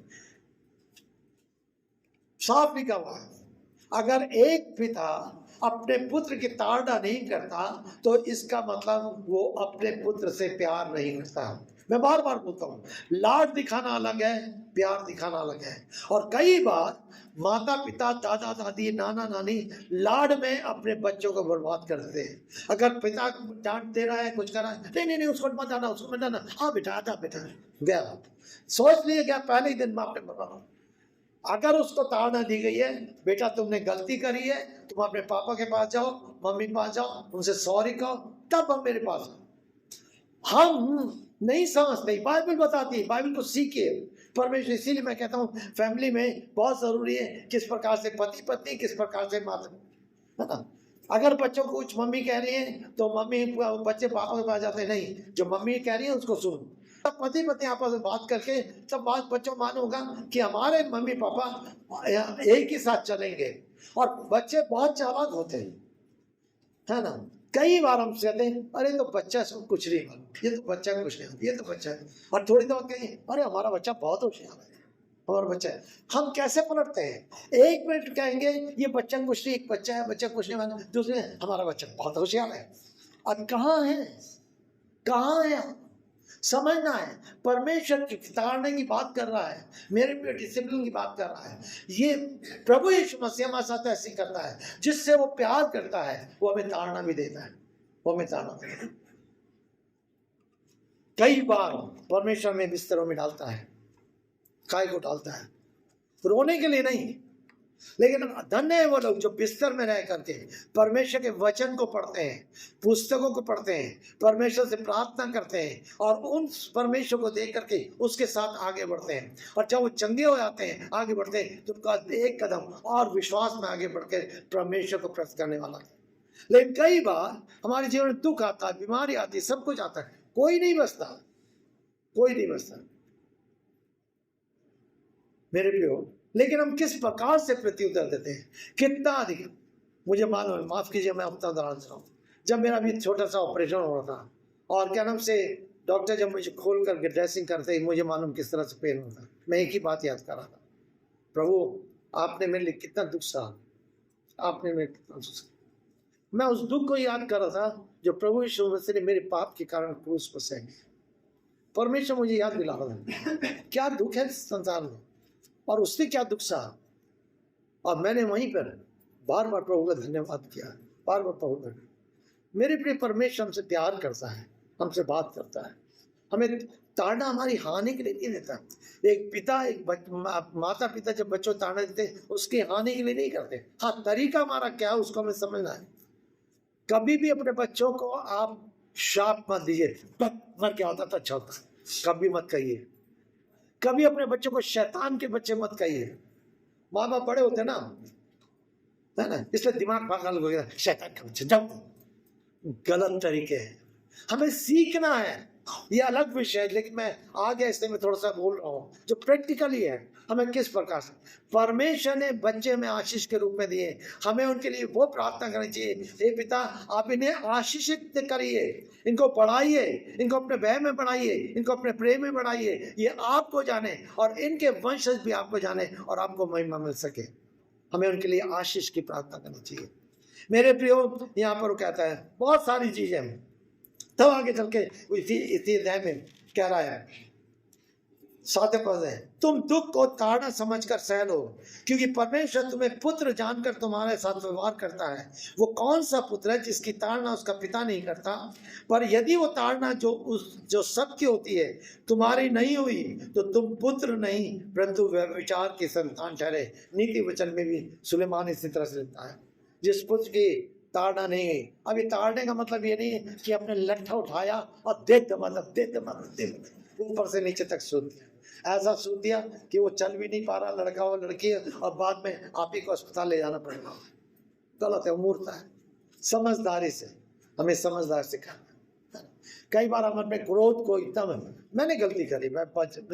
साफ लिखा हुआ है, अगर एक पिता अपने पुत्र की ताड़ना नहीं करता तो इसका मतलब वो अपने पुत्र से प्यार नहीं करता। मैं बार बार बोलता हूँ, लाड दिखाना अलग है, प्यार दिखाना अलग है। और कई बार माता पिता, दादा दादी, नाना नानी लाड में अपने बच्चों को बर्बाद कर देते हैं। अगर पिता डांट दे रहा है, कुछ कर रहा है, नहीं नहीं नहीं उसको मत आना, उसको मत आना, हाँ बेटा आता बेटा, गया सोच लिए गया पहले ही दिन बाप ने बर्बाद। अगर उसको ताड़ना दी गई है, बेटा तुमने गलती करी है, तुम अपने पापा के पास जाओ, मम्मी के पास जाओ, उनसे सॉरी कहो, तब हम मेरे पास आओ। हम नहीं समझते, बाइबल बताती है, बाइबल को सीखिए परमेश्वर। इसीलिए मैं कहता हूँ फैमिली में बहुत जरूरी है किस प्रकार से पति पत्नी, किस प्रकार से माता, है ना। अगर बच्चों को कुछ मम्मी कह रही है तो मम्मी, बच्चे पापा के पास जाते हैं, नहीं, जो मम्मी कह रही है उसको सुन। तब पति पत्नी आपस में बात करके तब बात बच्चों मालूम होगा कि हमारे मम्मी पापा एक ही साथ चलेंगे। और बच्चे बहुत चालाक होते हैं, है ना। कई बार हम कहते हैं अरे तो बच्चा सब कुछ नहीं मालूम, ये तो बच्चा कुछ नहीं, ये तो बच्चा है। और थोड़ी देर बाद कहेंगे अरे हमारा बच्चा बहुत होशियार है, हमारा बच्चा है। हम कैसे पलटते हैं, एक मिनट कहेंगे ये बच्चा कुछ नहीं, एक बच्चा है, बच्चा कुछ नहीं मालूम, दूसरे हमारा बच्चा बहुत होशियार है। अब कहाँ है, कहाँ है, समझना है। परमेश्वर की ताड़ने की बात कर रहा है, मेरे पे डिसिप्लिन की बात कर रहा है। ये प्रभु यीशु मसीह हमारे साथ ऐसे करता है, जिससे वो प्यार करता है वो हमें ताड़ना भी देता है, वो हमें ताड़ना देता है। कई बार परमेश्वर में बिस्तरों में डालता है, काय को डालता है, रोने के लिए नहीं, लेकिन धन्य है वो लोग जो बिस्तर में रह करके परमेश्वर के वचन को पढ़ते हैं, पुस्तकों को पढ़ते हैं, परमेश्वर से प्रार्थना करते हैं और उन परमेश्वर को देख करके उसके साथ आगे बढ़ते हैं। और जब वो चंगे हो जाते हैं, आगे बढ़ते हैं, तो उनका एक कदम और विश्वास में आगे बढ़ के परमेश्वर को प्रकट करने वाला है। लेकिन कई बार हमारे जीवन में दुख आता है, बीमारी आती है, सब कुछ आता है, कोई नहीं बचता, कोई नहीं बचता मेरे प्रियो। लेकिन हम किस प्रकार से प्रत्युत्तर देते हैं, कितना अधिक। मुझे मालूम है, माफ कीजिए मैं अपना उदाहरण दे रहा हूँ। जब मेरा भी छोटा सा ऑपरेशन हो रहा था और क्या नाम से डॉक्टर जब मुझे खोल करके ड्रेसिंग करते ही मुझे मालूम किस तरह से पेन होता, मैं एक ही बात याद कर रहा था, प्रभु आपने मेरे लिए कितना दुख सहा, आपने मेरे कितना दुख सहा। मैं उस दुख को याद कर रहा था जो प्रभु यीशु मसीह ने मेरे पाप के कारण क्रूस पर सह। परमेश्वर मुझे याद दिला रहा था क्या दुख है इस संसार में और उसने क्या दुख सहा। और मैंने वहीं पर बार बार प्रभु का धन्यवाद किया, बार बार प्रभु का। मेरे प्रिय परमेश्वर हमसे प्यार करता है, हमसे बात करता है, हमें ताड़ना हमारी हानि के लिए नहीं देता। एक पिता, माता पिता जब बच्चों को ताड़ना देते उसकी हानि के लिए नहीं करते। हाँ, तरीका हमारा क्या है उसको हमें समझना है। कभी भी अपने बच्चों को आप शाप मत दीजिए, मर क्या होता था अच्छा होता, कभी मत कहिए। कभी अपने बच्चों को शैतान के बच्चे मत कहिए। माँ बाप बड़े होते ना, है ना, इसलिए दिमाग पागल हो गया, शैतान के बच्चे, जाओ, गलत तरीके हैं। हमें सीखना है, ये अलग विषय है, लेकिन मैं आगे इसलिए मैं थोड़ा सा बोल रहा हूँ जो प्रैक्टिकली है। हमें किस प्रकार से परमेश्वर ने बच्चे में आशीष के रूप में दिए, हमें उनके लिए वो प्रार्थना करनी चाहिए, हे पिता आप इन्हें आशीषित करिए, इनको बढ़ाइए, इनको अपने भय में बढ़ाइए, इनको अपने प्रेम में बढ़ाइए, ये आपको जाने और इनके वंशज भी आपको जाने और आपको महिमा मिल सके। हमें उनके लिए आशीष की प्रार्थना करनी चाहिए। मेरे प्रियो, यहाँ पर वो कहता है बहुत सारी चीजें, तब आगे चल के इसी अध्याय में कह रहा है 7 पद है, तुम दुख को ताड़ना समझकर सह लो, क्योंकि परमेश्वर तुम्हें पुत्र जानकर तुम्हारे साथ व्यवहार करता है। वो कौन सा पुत्र है जिसकी ताड़ना उसका पिता नहीं करता? पर यदि वो ताड़ना जो सत्य होती है तुम्हारी नहीं हुई तो तुम पुत्र नहीं परंतु व्यभिचार की संतान ठहरे। नीति वचन में भी सुलेमान इसी तरह से लिखता है, जिस पुत्र की ताड़ना नहीं है। अभी ताड़ने का मतलब ये नहीं है कि अपने लट्ठा उठाया और दे ऊपर से नीचे तक सूद दिया, ऐसा सूद दिया कि वो चल भी नहीं पा रहा, लड़का हो लड़की, और बाद में आप ही को अस्पताल ले जाना पड़ेगा। गलत है, मूर्खता है। समझदारी से, हमें समझदार सिखाना। कई बार हम अपने क्रोध को एकदम, मैंने गलती करी, मैं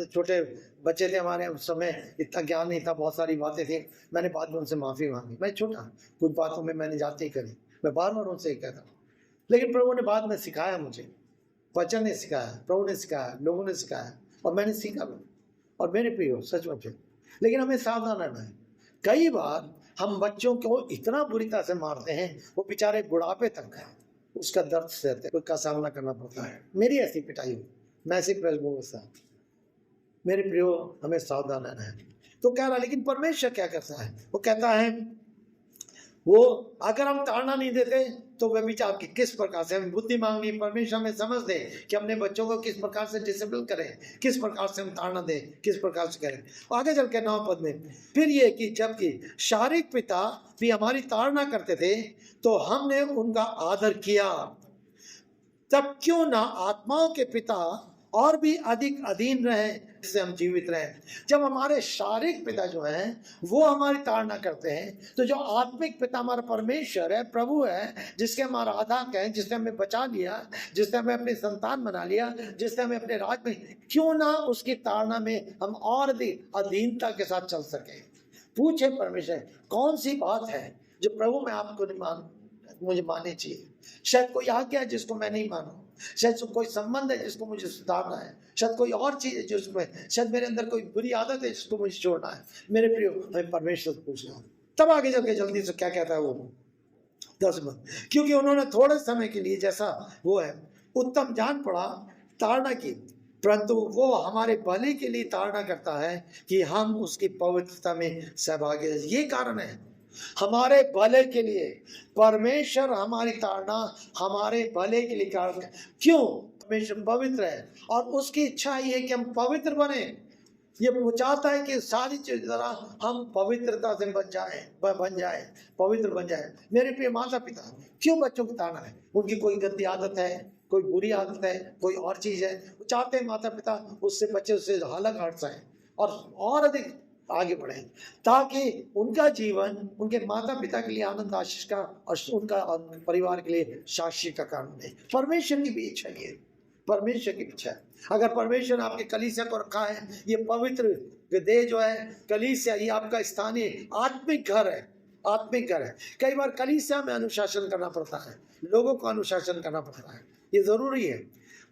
छोटे बच्चे थे हमारे उस समय, इतना ज्ञान नहीं था, बहुत सारी बातें थी, मैंने बाद में उनसे माफ़ी मांगी। मैं छोटा, कुछ बातों में मैंने जाती करी, मैं बार बार उनसे कहता हूँ, लेकिन प्रभु ने बाद में सिखाया मुझे, वचन ने सिखाया, प्रभु ने सिखाया, लोगों ने सिखाया और मैंने सीखा भी। और मेरे प्रियो सच में, लेकिन हमें सावधान रहना है। कई बार हम बच्चों को इतना बुरी तरह से मारते हैं, वो बेचारे बुढ़ापे तक है उसका दर्द सहते, उसका सामना करना पड़ता है। मेरी ऐसी पिटाई हुई, मैसिव प्रेस मेरे प्रियो हमें सावधान रहना है। तो कह रहा है, लेकिन परमेश्वर क्या करता है? वो कहता है वो अगर हम ताड़ना नहीं देते तो वे विचार की किस प्रकार से हमें बुद्धि मांगनी, परमेश्वर हमें समझ दे कि अपने बच्चों को किस प्रकार से डिसिप्लिन करें, किस प्रकार से हम ताड़ना दें, किस प्रकार से करें। आगे चल के 9 पद में फिर ये कि जबकि शारीरिक पिता भी हमारी ताड़ना करते थे तो हमने उनका आदर किया, तब क्यों ना आत्माओं के पिता और भी अधिक अधीन रहे जिससे हम जीवित रहे। जब हमारे शारीरिक पिता जो हैं वो हमारी ताड़ना करते हैं, तो जो आत्मिक पिता हमारा परमेश्वर है, प्रभु है, जिसके हम आराधक हैं, जिसने हमें बचा लिया, जिसने हमें अपनी संतान बना लिया, जिसने हमें अपने राज में, क्यों ना उसकी ताड़ना में हम और अधिक अधीनता के साथ चल सके। पूछे परमेश्वर कौन सी बात है जो प्रभु में आपको नहीं मुझे माननी चाहिए। शायद कोई आज्ञा है जिसको मैं नहीं मानूं, शायद कोई संबंध है जिसको मुझे सुधारना है, शायद कोई और चीज है जिसमें, शायद मेरे अंदर कोई बुरी आदत है जिसको मुझे छोड़ना है। मेरे प्रियो मैं परमेश्वर से पूछना। तब आगे चल के जल्दी से क्या कहता है वो 10 में, क्योंकि उन्होंने थोड़े समय के लिए जैसा वो है उत्तम जान पड़ा ताड़ना की, परंतु वो हमारे भले के लिए ताड़ना करता है कि हम उसकी पवित्रता में सहभागी हैं। ये कारण है हमारे भले के लिए, परमेश्वर हमारी ताड़ना हमारे भले के लिए कारण। क्यों? परमेश्वर पवित्र है और उसकी इच्छा ये है कि हम पवित्र बने। ये वो चाहता है कि सारी चीज जरा हम पवित्रता से बन जाए, पवित्र बन जाए। मेरे प्रिय माता पिता क्यों बच्चों की ताड़ना है? उनकी कोई गंदी आदत है, कोई बुरी आदत है, कोई और चीज है, वो चाहते हैं माता पिता उससे बच्चे उससे अलग हट जाए और अधिक आगे बढ़े, ताकि उनका जीवन उनके माता पिता के लिए आनंद आशीष का और उनका परिवार के लिए साक्षी का कारण बने। परमेश्वर की भी इच्छा ये, परमेश्वर की इच्छा है। अगर परमेश्वर आपके कलीसिया को रखा है, ये पवित्र देह जो है कलीसिया, ये आपका स्थानीय आत्मिक घर है, आत्मिक घर है। कई बार कलीसिया में अनुशासन करना पड़ता है, लोगों को अनुशासन करना पड़ता है, ये जरूरी है।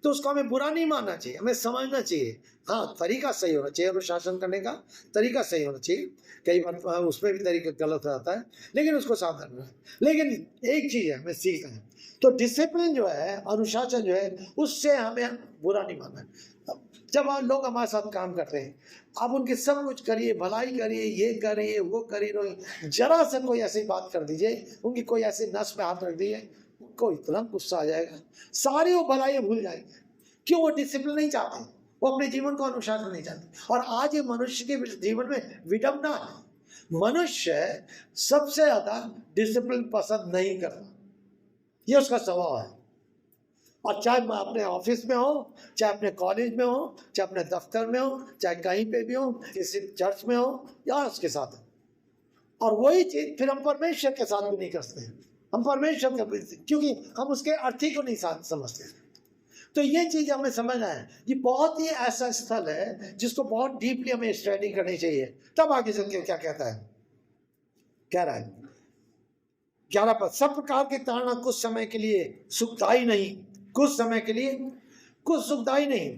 तो उसको हमें बुरा नहीं मानना चाहिए, हमें समझना चाहिए। हाँ, तरीका सही होना चाहिए, अनुशासन करने का तरीका सही होना चाहिए। कई बार उसमें भी तरीका गलत हो जाता है, लेकिन उसको सावधान रहना। लेकिन एक चीज़ है हमें सीखना है, तो डिसिप्लिन जो है, अनुशासन जो है, उससे हमें बुरा नहीं मानना। जब लोग हमारे साथ काम करते हैं, आप उनके सब कुछ करिए, भलाई करिए, ये करिए वो करिए, जरा से कोई ऐसी बात कर दीजिए, उनकी कोई ऐसी नस में हाथ रख दीजिए, उनको इतना गुस्सा आ जाएगा, सारी वो भलाई भूल जाएंगे। क्यों? वो डिसिप्लिन नहीं चाहते, वो अपने जीवन को अनुशासन नहीं चाहते। और आज ये मनुष्य के जीवन में विडंबना है। मनुष्य सबसे ज्यादा डिसिप्लिन पसंद नहीं करता, ये उसका स्वभाव है। और चाहे अपने ऑफिस में हो, चाहे अपने कॉलेज में हो, चाहे अपने दफ्तर में हो, चाहे कहीं पे भी हो, किसी चर्च में हो या उसके साथ। और वही चीज फिर हम परमेश्वर के साथ भी नहीं करते, हम परमेश्वर के, क्योंकि हम उसके अर्थ ही को नहीं समझते। तो ये चीज हमें समझना है, ये बहुत ही ऐसा स्थल है जिसको बहुत डीपली हमें स्टडी करनी चाहिए। तब आगे चल के क्या कहता है, कह रहा है 11 पद, सब प्रकार की ताड़ना कुछ समय के लिए सुखदाई नहीं, कुछ समय के लिए कुछ सुखदाई नहीं,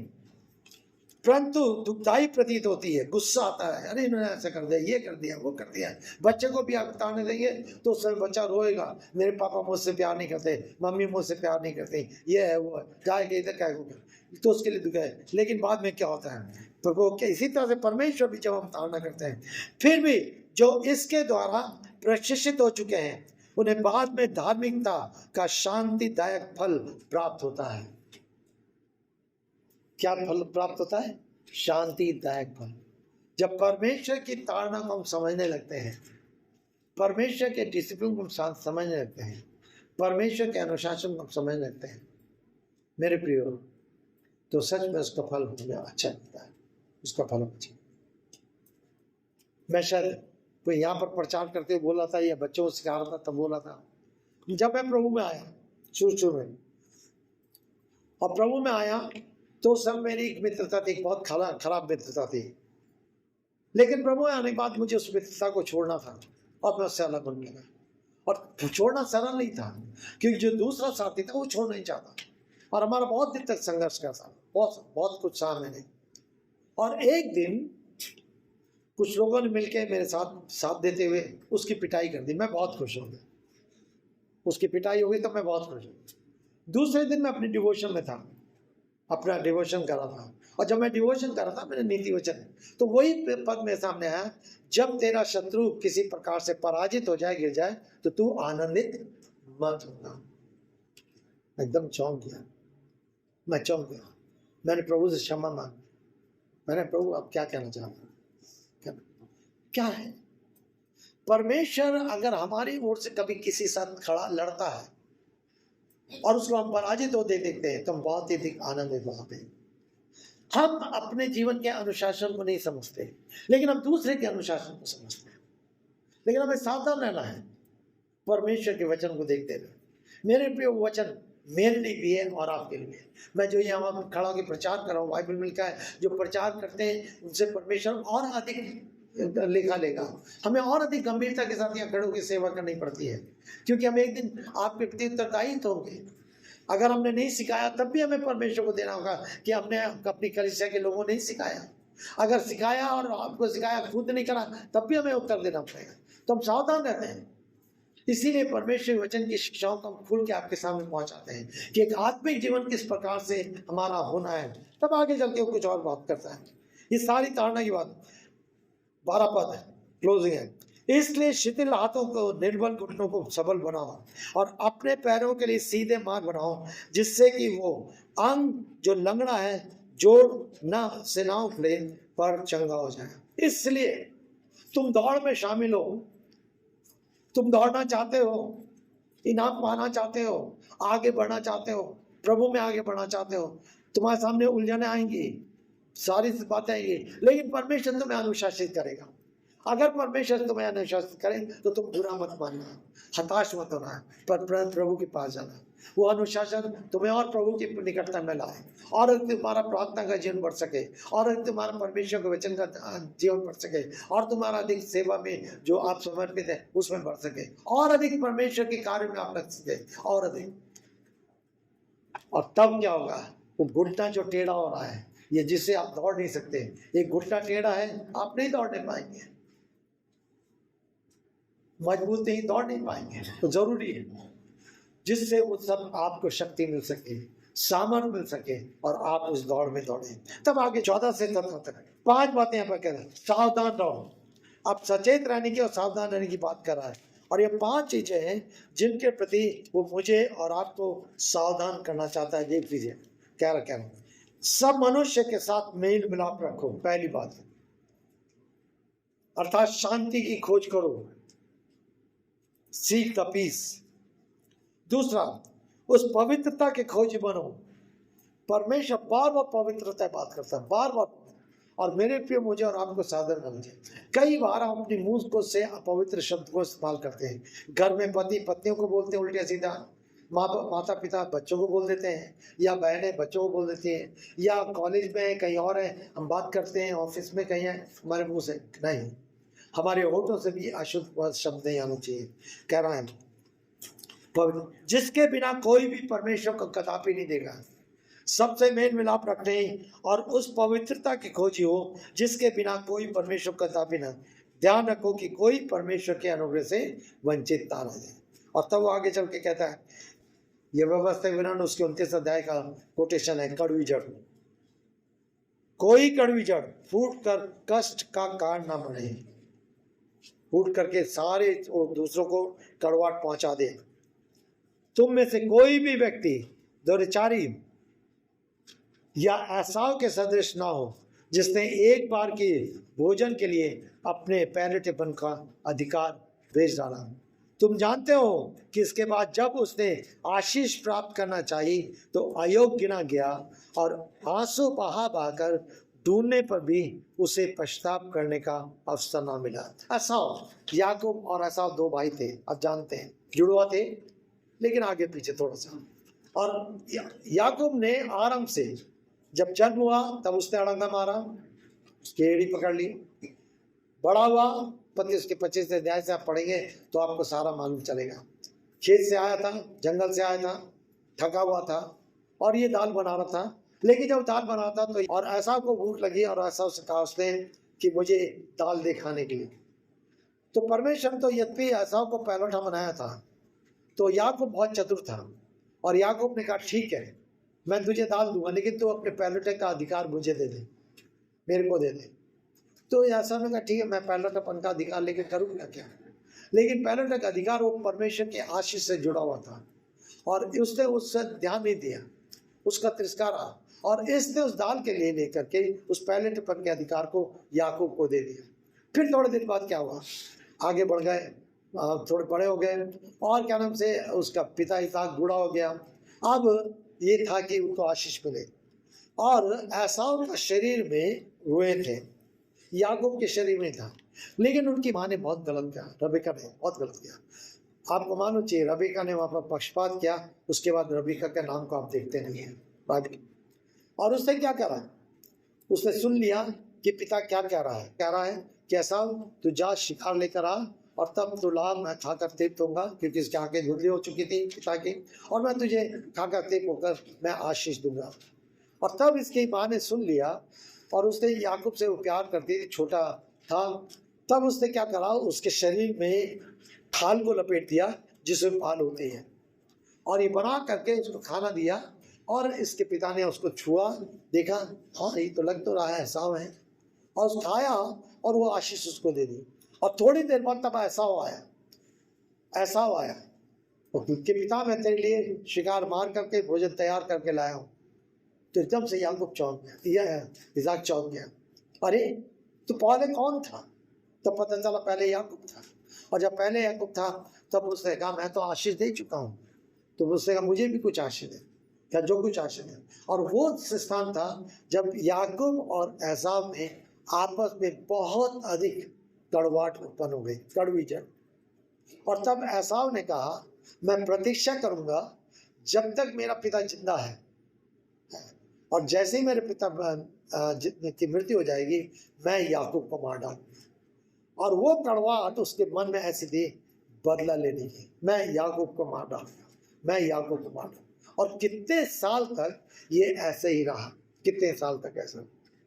परंतु दुखदाई प्रतीत होती है। गुस्सा आता है, अरे इन्होंने ऐसा कर दिया, ये कर दिया, वो कर दिया। बच्चे को भी आप ताड़ने देंगे तो उस समय बच्चा रोएगा, मेरे पापा मुझसे प्यार नहीं करते, मम्मी मुझसे प्यार नहीं करती, ये है वो है, जाएगा इधर क्या होगा, तो उसके लिए दुख है। लेकिन बाद में क्या होता है, तो वो इसी तरह से परमेश्वर भी जब हम ताड़ना करते हैं, फिर भी जो इसके द्वारा प्रशिक्षित हो चुके हैं उन्हें बाद में धार्मिकता का शांतिदायक फल प्राप्त होता है। क्या फल प्राप्त होता है? शांतिदायक फल। जब परमेश्वर की ताड़ना को हम समझने लगते हैं, परमेश्वर के डिसिप्लिन को हम समझने लगते हैं, परमेश्वर के अनुशासन को हम समझने लगते हैं, मेरे प्रियो, तो सच में उसका फल हमें अच्छा मिलता है, उसका फल अच्छा। मैं शायद कोई यहाँ पर प्रचार करते हुए बोला था या बच्चों को सिखा रहा था तब बोला था, जब मैं प्रभु में आया शुरू में, और प्रभु में आया तो सब मेरी एक मित्रता थी, बहुत खराब मित्रता थी, लेकिन प्रभु में आने के बाद मुझे उस मित्रता को छोड़ना था और मैं उससे अलग बनने लगा। और छोड़ना सरल नहीं था, क्योंकि जो दूसरा साथी था वो छोड़ नहीं चाहता, और हमारा बहुत दिन तक संघर्ष का था, बहुत कुछ सहा मैंने। और एक दिन कुछ लोगों ने मिलकर मेरे साथ देते हुए उसकी पिटाई कर दी। मैं बहुत खुश हो गया, उसकी पिटाई हो गई तो मैं बहुत खुश हूँ। दूसरे दिन मैं अपने डिवोशन में था, अपना डिवोशन कर रहा था, और जब मैं डिवोशन कर रहा था मैंने नीति वचन, तो वही पद मेरे सामने आया, जब तेरा शत्रु किसी प्रकार से पराजित हो जाए, गिर जाए, तो तू आनंदित मत होना। एकदम चौंक गया, मैं चौंक गया। मैंने प्रभु से क्षमा मांगी। मैंने, प्रभु आप क्या कहना चाहते हैं? क्या है? परमेश्वर अगर हमारी ओर से कभी किसी साथ खड़ा लड़ता है और उसको हम पराजित होते देखते हैं, तो हम बहुत ही अधिक आनंदित होते हैं। हम अपने जीवन के अनुशासन को नहीं समझते, लेकिन हम दूसरे के अनुशासन को समझते हैं। लेकिन हमें सावधान रहना है परमेश्वर के वचन को देखते हुए। मेरे प्रिय वचन मेरे लिए भी है और आपके लिए। मैं जो यहाँ खड़ा होकर प्रचार कर रहा हूँ, बाइबल में लिखा है, जो प्रचार करते हैं उनसे परमेश्वर और अधिक लिखा लेगा। हमें और अधिक गंभीरता के साथ यहाँ खड़े होकर सेवा करनी पड़ती है, क्योंकि हम एक दिन आपके प्रति उत्तरदायी होंगे। अगर हमने नहीं सिखाया तब भी हमें परमेश्वर को देना होगा कि हमने अपनी कलीसिया के लोगों नहीं सिखाया। अगर सिखाया और आपको सिखाया खुद नहीं करा, तब भी हमें उत्तर देना पड़ेगा। तो हम सावधान रहते हैं। इसीलिए परमेश्वर वचन की शिक्षाओं को हम खुल के आपके सामने पहुंचाते हैं कि एक आत्मिक जीवन किस प्रकार से हमारा होना है, तब आगे चल के वो कुछ और बात करता है। ये सारी धारणा की बात 12 पद है, क्लोजिंग है। इसलिए शिथिल हाथों को, निर्बल घुटनों को सबल बनाओ और अपने पैरों के लिए सीधे मार्ग बनाओ, जिससे कि वो अंग जो लंगड़ा है जोड़ न सेनाओं के पर चंगा हो जाए। इसलिए तुम दौड़ में शामिल हो, तुम दौड़ना चाहते हो, इनाम पाना चाहते हो, आगे बढ़ना चाहते हो, प्रभु में आगे बढ़ना चाहते हो, तुम्हारे सामने उलझने आएंगी, सारी बातें आएंगी, लेकिन परमेश्वर तुम्हें अनुशासित करेगा। अगर परमेश्वर तुम्हें अनुशासित करे तो तुम बुरा मत मानना, हताश मत होना, पर प्रभु के पास जाना। वो अनुशासन तुम्हें और प्रभु की निकटता में लाए, और तुम्हारा प्रार्थना का जीवन बढ़ सके, और तुम्हारा परमेश्वर के वचन का जीवन बढ़ सके, और तुम्हारा अधिक सेवा में जो आप समर्पित है उसमें बढ़ सके, और अधिक परमेश्वर के कार्य में आप लग सके, और अधिक। और तब क्या होगा? वो घुटना जो टेढ़ा हो रहा है, ये जिससे आप दौड़ नहीं सकते, एक घुटना टेढ़ा है, आप नहीं दौड़ने पाएंगे, मजबूत नहीं, दौड़ नहीं पाएंगे। तो जरूरी है जिससे उस सब आपको शक्ति मिल सके, सामर्थ मिल सके, और आप उस दौड़ में दौड़े। तब आगे 14 से 17 तक 5 बातें यहाँ पर कह रहे हैं। सावधान रहो, आप सचेत रहने की और सावधान रहने की बात कर रहा है, और ये 5 चीजें हैं जिनके प्रति वो मुझे और आपको सावधान करना चाहता है। ये चीजें कह रहा है, सब मनुष्य के साथ मेल मिलाप रखो, पहली बात, अर्थात शांति की खोज करो, सीक द पीस। दूसरा, उस पवित्रता के खोजी बनो। परमेश्वर बार बार पवित्रता बात करता है, बार बार। और मेरे प्रिय, मुझे और आपको सावधान रहना चाहिए। कई बार हम अपनी मुंह को से अपवित्र शब्द को इस्तेमाल करते हैं। घर में पति पत्नियों को बोलते हैं उल्टा सीधा, माता पिता बच्चों को बोल देते हैं, या बहनें बच्चों को बोल देती हैं, या कॉलेज में कहीं और है हम बात करते हैं, ऑफिस में कहीं है, हमारे मुंह से नहीं, हमारे होठों से भी अशुद्ध शब्द नहीं आना चाहिए। कह रहा है जिसके बिना कोई भी परमेश्वर को कदापि नहीं देगा। सबसे मेल मिलाप रखने और उस पवित्रता की खोजी हो जिसके बिना कोई परमेश्वर को कदापि ना। ध्यान रखो कि कोई परमेश्वर के अनुग्रह से वंचित ना रह जाए। और तब वो आगे चल के कहता है, ये व्यवस्था विवरण उसके 29 अध्याय का कोटेशन है, कड़वी जड़। कोई कड़वी जड़ फूट कर कष्ट का कारण ना बने, फूट करके सारे दूसरों को कड़वाहट पहुंचा दे। तुम में से कोई भी व्यक्ति दुराचारी या एसाव के सदृश ना हो, जिसने एक बार के भोजन के लिए अपने पहलेपन का अधिकार बेच डाला। तुम जानते हो कि इसके बाद जब उसने आशीष प्राप्त करना चाहिए तो अयोग्य गिना गया, और आंसू बहा बहाकर ढूंढने पर भी उसे पश्चाताप करने का अवसर ना मिला। एसाव, याकूब और एसाव 2 भाई थे, आप जानते हैं, जुड़वा थे, लेकिन आगे पीछे थोड़ा सा। और याकूब ने आरंभ से, जब जन्म हुआ तब उसने अड़ंगा मारा, उसकी एड़ी पकड़ ली। बड़ा हुआ, पति उसके 25 अध्याय से आप पढ़ेंगे तो आपको सारा मालूम चलेगा। खेत से आया था, जंगल से आया था, थका हुआ था, और ये दाल बना रहा था। लेकिन जब दाल बना था तो और ऐसा को भूख लगी, और ऐसा से कहा उसने कि मुझे दाल दे खाने के लिए। तो परमेश्वर तो यद्यपि ऐसा को पहलौठा बनाया था, तो याकूब बहुत चतुर था, और याकूब ने कहा ठीक है, मैं तुझे डाल दूंगा, लेकिन तू अपने पैलोटे का अधिकार मुझे दे दे, मेरे को दे दे। तो यासा ने कहा ठीक है, मैं पैलोटेपन का अधिकार लेके करूँगा क्या। लेकिन पैलोटे का अधिकार वो परमेश्वर के आशीष से जुड़ा हुआ था, और उसने उससे ध्यान नहीं दिया, उसका तिरस्कार रहा, और इसने उस दाल के लिए लेकर के उस पैलोटेपन के अधिकार को याकूब को दे दिया। फिर थोड़े दिन बाद क्या हुआ, आगे बढ़ गए, थोड़े बड़े हो गए, और क्या नाम से उसका पिता इसहाक बूढ़ा हो गया। अब ये था कि उनको आशीष मिले, और एसाव का शरीर में रोए थे, याकूब के शरीर में था। लेकिन उनकी माँ ने बहुत गलत किया, रबीका ने बहुत गलत किया। आपको मालूम चाहिए रबीका ने वहाँ पर पक्षपात किया। उसके बाद रबीका के नाम को आप देखते नहीं हैं बाइबल। और उसने क्या करा, उसने सुन लिया कि पिता क्या कह रहा है कि एसाव तू जा शिकार लेकर आ, और तब तू ला, मैं खाकर तृप्त होऊंगा, क्योंकि इसकी आंखें धुंधली हो चुकी थी पिता की, और मैं तुझे खाकर तृप्त होकर मैं आशीष दूंगा। और तब इसकी माँ ने सुन लिया, और उसने याकूब से वो प्यार करती थी, छोटा था। तब उसने क्या करा, उसके शरीर में खाल को लपेट दिया जिसमें पाल होती है, और ये बना करके उसको खाना दिया। और इसके पिता ने उसको छुआ, देखा हाँ ये तो लग तो रहा है एसाव है, और उसको खाया, और वो आशीष उसको दे दी। और थोड़ी देर बाद तब एसाव आया, उसके पिता मैं तेरे लिए शिकार मार करके भोजन तैयार करके लाया हूँ। तो एकदम से याकूब चौंक गया, इसहाक चौंक गया, अरे तो पहले कौन था। तब पता चला पहले याकूब था, और जब पहले याकूब था तब उसने कहा मैं तो आशीष दे चुका हूँ। तो उसने कहा मुझे भी कुछ आशीष दे, क्या जो कुछ आशीष दे। और वो स्थान था जब याकूब और एसाव में आपस में बहुत अधिक कड़वाहट उत्पन्न हो गई, कड़वी जड़। और तब एसाव ने कहा मैं प्रतीक्षा करूंगा जब तक मेरा पिता जिंदा है, और जैसे ही मेरे पिता की मृत्यु हो जाएगी मैं याकूब को मार डालूंगा। और वो कड़वाहट उसके मन में ऐसी थी बदला लेने की, मैं याकूब को मार डालूंगा, मैं याकूब को मार डालूंगा। और कितने साल तक ये ऐसे ही रहा, कितने साल तक ऐसा।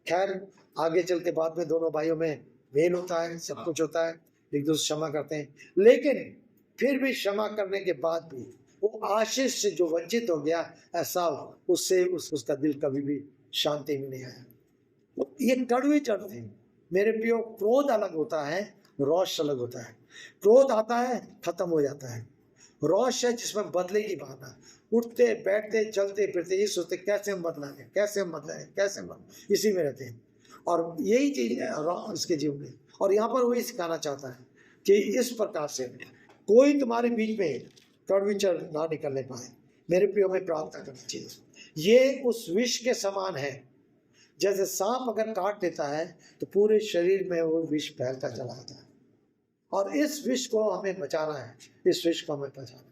खैर आगे चल के बाद में दोनों भाइयों में मेल होता है, सब कुछ होता है, एक दूसरे क्षमा करते हैं। लेकिन फिर भी क्षमा करने के बाद भी वो आशीष से जो वंचित हो गया एसाव, उससे उसका दिल कभी भी शांति में नहीं आया। ये कड़वी जड़ थी मेरे प्रियो। क्रोध अलग होता है, रोष अलग होता है। क्रोध आता है खत्म हो जाता है, रोष है जिसमें बदले की भावना, उठते बैठते चलते फिरते ये सोचते कैसे हम बदलाएं, कैसे हम बदलाएं, कैसे हम इसी में रहते हैं। और यही चीज है इसके जीवन में। और यहाँ पर वही सिखाना चाहता है कि इस प्रकार से कोई तुम्हारे बीच में कड़वी जड़ ना निकलने पाए। मेरे प्रियो में प्रार्थना करनी चाहिए। ये उस विष के समान है, जैसे सांप अगर काट देता है तो पूरे शरीर में वो विष फैलता चला जाता है। और इस विष को हमें बचाना है, इस विष को हमें बचाना है,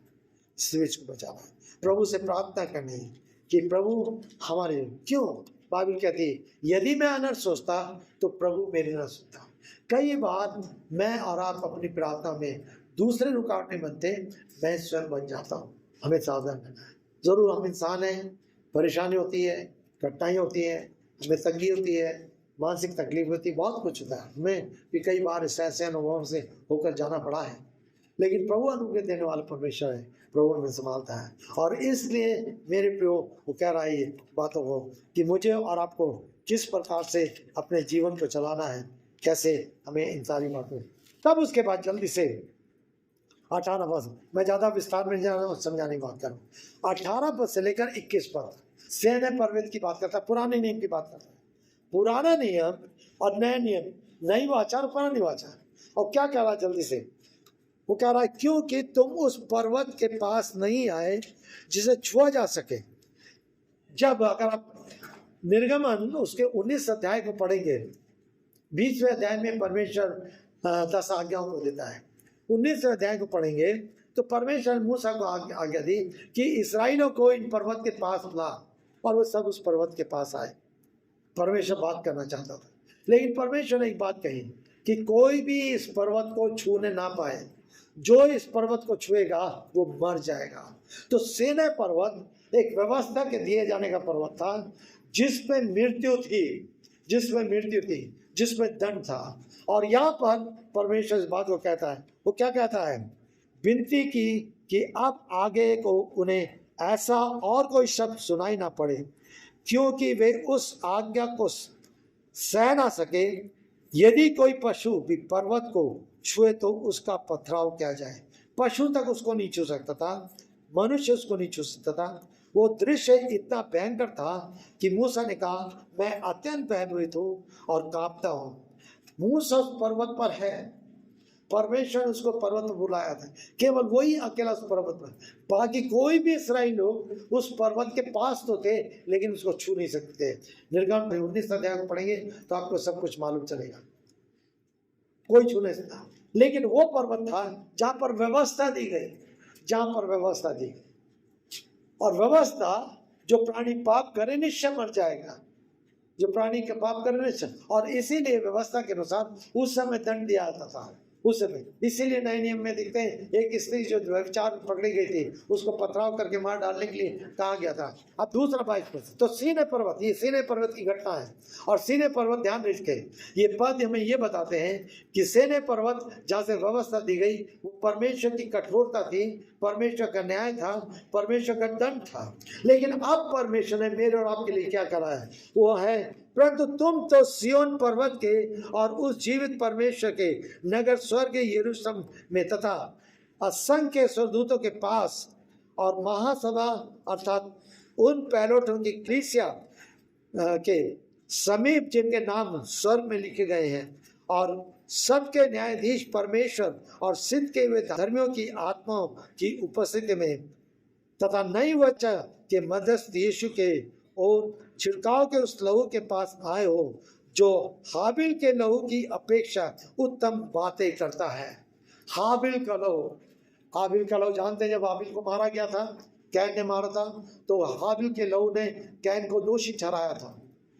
इस विष को बचाना है। प्रभु से प्रार्थना करनी है कि प्रभु हमारे, क्यों बाइबल कहती है यदि मैं अनर्थ सोचता तो प्रभु मेरी न सुनता। कई बार मैं और आप अपनी प्रार्थना में दूसरे रुकावट नहीं बनते, मैं स्वयं बन जाता हूँ। हमें सावधान रहना है। जरूर हम इंसान हैं, परेशानी होती है, कठिनाई होती है, हमें तंगी होती है, मानसिक तकलीफ होती है, बहुत कुछ होता है। हमें भी कई बार ऐसे अनुभव से होकर जाना पड़ा है। लेकिन प्रभु अनुग्रह देने वाला परमेश्वर है, प्रभु हमें संभालता है। और इसलिए मेरे प्रियो वो कह रहा है बातों को कि मुझे और आपको किस प्रकार से अपने जीवन को चलाना है, कैसे हमें इन सारी बातों। तब उसके बाद जल्दी से 18 पद, मैं ज़्यादा विस्तार में जाना समझाने की बात करूँ। 18 पद से लेकर 21 पद सेने पर्वत की बात करता है, पुराने नियम की बात करता है। पुराना नियम और नए नियम, नई वाचा और पुरानी वाचा। और क्या कह रहा है जल्दी से, वो कह रहा है क्योंकि तुम उस पर्वत के पास नहीं आए जिसे छुआ जा सके। जब अगर आप निर्गमन उसके 19 अध्याय को पढ़ेंगे, 20वें अध्याय में परमेश्वर 10 आज्ञाओं को देता है। 19वें अध्याय को पढ़ेंगे तो परमेश्वर मूसा को आज्ञा दी कि इस्राएलियों को इन पर्वत के पास ला, और वो सब उस पर्वत के पास आए। परमेश्वर बात करना चाहता था, लेकिन परमेश्वर ने एक बात कही कि कोई भी इस पर्वत को छूने ना पाए, जो इस पर्वत को छुएगा वो मर जाएगा। तो सेना पर्वत एक व्यवस्था के दिए जाने का पर्वत था, जिसमें मृत्यु थी, जिसमें दंड था। और यहाँ पर परमेश्वर इस बात को कहता है, वो क्या कहता है, विनती की कि अब आगे को उन्हें ऐसा और कोई शब्द सुनाई ना पड़े, क्योंकि वे उस आज्ञा को सह ना सके। यदि कोई पशु भी पर्वत को छुए तो उसका पथराव किया जाए। पशु तक उसको नहीं छू सकता था, मनुष्य उसको नहीं छू सकता था। वो दृश्य इतना भयंकर था कि मूसा ने कहा, मैं अत्यंत भयभीत हूँ और कांपता हूँ। मूसा उस पर्वत पर है, परमेश्वर ने उसको पर्वत पर बुलाया था, केवल वही अकेला उस पर्वत पर, बाकी कोई भी इस्राएली लोग उस पर्वत के पास तो थे लेकिन उसको छू नहीं सकते। निर्गम 19 अध्याय को पढ़ेंगे तो आपको सब कुछ मालूम चलेगा, कोई छू नहीं सकता। लेकिन वो पर्वत था जहां पर व्यवस्था दी गई, जहां पर व्यवस्था दी गई, और व्यवस्था, जो प्राणी पाप करे निश्चय मर जाएगा, जो प्राणी के पाप करे निश्चय। और इसीलिए व्यवस्था के अनुसार उस समय दंड दिया जाता था उस समय। इसीलिए नए नियम में देखते हैं एक स्त्री जो व्यभिचार पकड़ी गई थी उसको पथराव करके मार डालने के लिए कहा गया था। अब दूसरा 22 तो सीनै पर्वत, ये सीनै पर्वत की घटना है। और सीनै पर्वत, ध्यान रखिए, ये पद हमें ये बताते हैं कि सीनै पर्वत जहाँ से व्यवस्था दी गई वो परमेश्वर की कठोरता थी, परमेश्वर का न्याय था, परमेश्वर का दंड था। लेकिन अब परमेश्वर ने मेरे और आपके लिए क्या करा है, वो है, परंतु तुम तो सिय्योन पर्वत के और उस जीवित परमेश्वर के नगर स्वर्ग यरूशलेम में तथा असंख्य स्वर्गदूतों के पास और महासभा अर्थात उन पैलोटों की कलीसिया के समीप जिनके नाम स्वर्ग में लिखे गए हैं, और सबके न्यायाधीश परमेश्वर और सिद्ध के हुए धर्मियों की आत्माओं की उपस्थिति में तथा नई वचन के मध्यस्थ यीशु के और छिड़काव के उस लहू के पास आए हो जो हाबिल के लहू की अपेक्षा उत्तम बातें करता है। हाबिल का लहू, हाबिल का लहू जानते हैं, जब हाबिल को मारा गया था, कैन ने मारा था, तो हाबिल के लहू ने कैन को दोषी ठहराया था,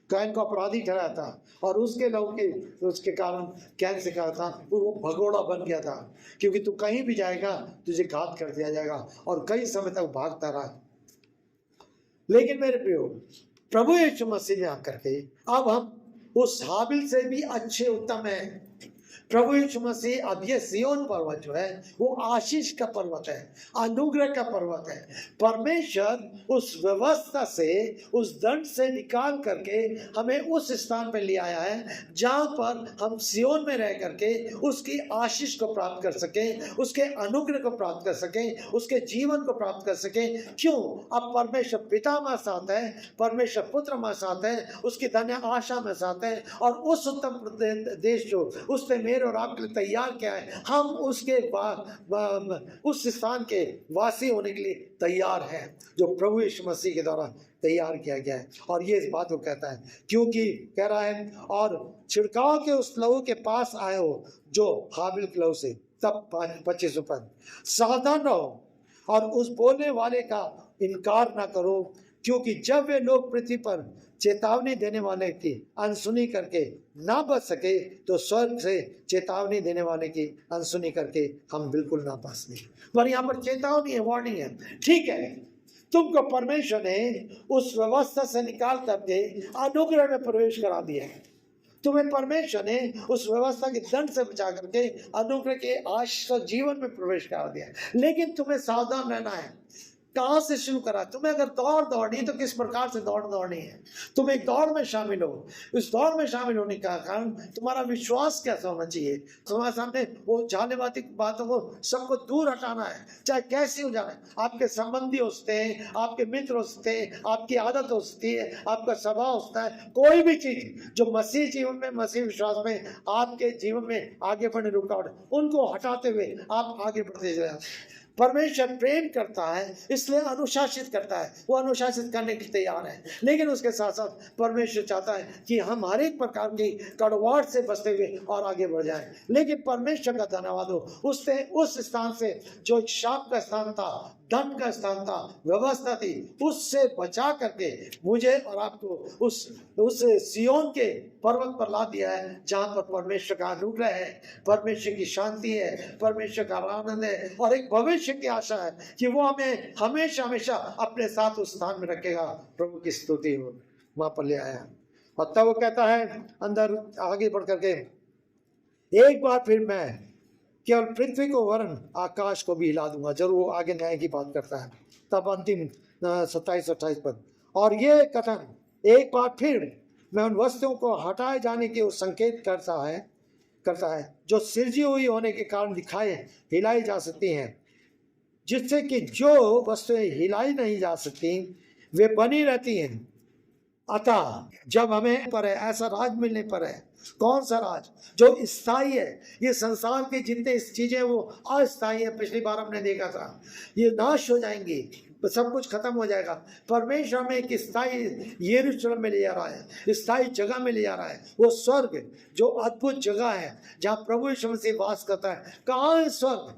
कैन को अपराधी ठहराया था, और उसके लहू के उसके कारण कैन से कहा था वो भगोड़ा बन गया था, क्योंकि तू कहीं भी जाएगा तुझे घात कर दिया जाएगा, और कई समय तक भागता रहा। लेकिन मेरे प्रियो, प्रभु यीशु मसीह में आकर के अब हम उस हाबिल से भी अच्छे उत्तम हैं। प्रभु यीशु मसीह, अब ये सिय्योन पर्वत जो है वो आशीष का पर्वत है, अनुग्रह का पर्वत है। परमेश्वर उस व्यवस्था से, उस दंड से निकाल करके हमें उस स्थान पर ले आया है जहाँ पर हम सिय्योन में रह करके उसकी आशीष को प्राप्त कर सकें, उसके अनुग्रह को प्राप्त कर सकें, उसके जीवन को प्राप्त कर सकें। क्यों? अब परमेश्वर पिता हमारे साथ है, परमेश्वर पुत्र हमारे साथ है, उसकी धन्य आशा हमारे साथ है, और उस उत्तम देश जो उसने मेरे और आपके लिए तैयार किया है, हम उसके उस स्थान के वासी होने के लिए तैयार हैं, जो प्रभु यीशु मसीह के द्वारा तैयार किया गया है। और ये इस बात को कहता है, क्योंकि कह रहा है, और छिड़काव के उस लहू के पास आए हो जो हाबिल के लहू से। तब 25 पद, सावधान रहो और उस बोलने वाले का इनकार ना करो, क्योंकि जब वे लोग पृथ्वी पर चेतावनी देने वाले की अनसुनी करके ना बच सके, तो स्वर्ग से चेतावनी देने वाले की अनसुनी करके हम बिल्कुल ना बच नहीं। पर यहाँ पर चेतावनी है, वार्निंग है। ठीक है, तुमको परमेश्वर ने उस व्यवस्था से निकाल करके अनुग्रह में प्रवेश करा दिया है। तुम्हें परमेश्वर ने उस व्यवस्था के दंड से बचा करके अनुग्रह के आशीष जीवन में प्रवेश करा दिया है। लेकिन तुम्हें सावधान रहना है। कहाँ से शुरू करा? तुम्हें अगर दौड़ दौड़नी तो किस प्रकार से दौड़नी है? तुम एक दौड़ में शामिल हो। इस दौड़ में शामिल होने का कारण तुम्हारा विश्वास कैसा होना चाहिए? तुम्हारे सामने वो झालेवादी बातों को सबको दूर हटाना है, चाहे कैसी हो जाए। आपके संबंधी होते हैं, आपके मित्र होते हैं, आपकी आदत होती है, आपका स्वभाव होता है, कोई भी चीज जो मसीह जीवन में, मसीह विश्वास में आपके जीवन में आगे बढ़ने रुकावट, उनको हटाते हुए आप आगे बढ़ते जाए। परमेश्वर प्रेम करता है, इसलिए अनुशासित करता है, वो अनुशासित करने के तैयार है। लेकिन उसके साथ साथ परमेश्वर चाहता है कि हम हर एक प्रकार की कड़वाहट से बचते हुए और आगे बढ़ जाएं। लेकिन परमेश्वर का धन्यवाद हो, उसने उस स्थान से जो शाप का स्थान था, दंड का स्थान था, व्यवस्था थी, उससे बचा करके मुझे और आपको उस सिय्योन के पर्वत पर ला दिया है, जहाँ पर परमेश्वर का अनुग्रह है, परमेश्वर की शांति है, परमेश्वर का आनंद है, और एक भविष्य की आशा है कि वो हमें हमेशा हमेशा अपने साथ उस स्थान में रखेगा। प्रभु की स्तुति हो, वहां पर ले आया। और तब वो कहता है अंदर आगे बढ़ करके, एक बार फिर मैं केवल पृथ्वी को वरन आकाश को भी हिला दूंगा। जरूर वो आगे न्याय की बात करता है। तब अंतिम 27-28 पद, और ये कथन एक बार फिर मैं उन वस्तुओं को हटाए जाने के संकेत करता है जो सिरजी हुई होने के कारण दिखाए हिलाई जा सकती हैं, जिससे कि जो वस्तुएं हिलाई नहीं जा सकती वे बनी रहती हैं। अतः जब हमें पर है ऐसा राज मिलने पर है, कौन सा राज? जो स्थायी है। ये संसार की जितने चीजें वो अस्थायी है। पिछली बार हमने देखा था ये नाश हो जाएंगी, सब कुछ खत्म हो जाएगा। परमेश्वर में एक स्थायी यरूशलेम में ले जा रहा है, स्थायी जगह में ले जा रहा है। वो स्वर्ग जो अद्भुत जगह है जहाँ प्रभु यीशु मसीह वास करता है। कहाँ है स्वर्ग?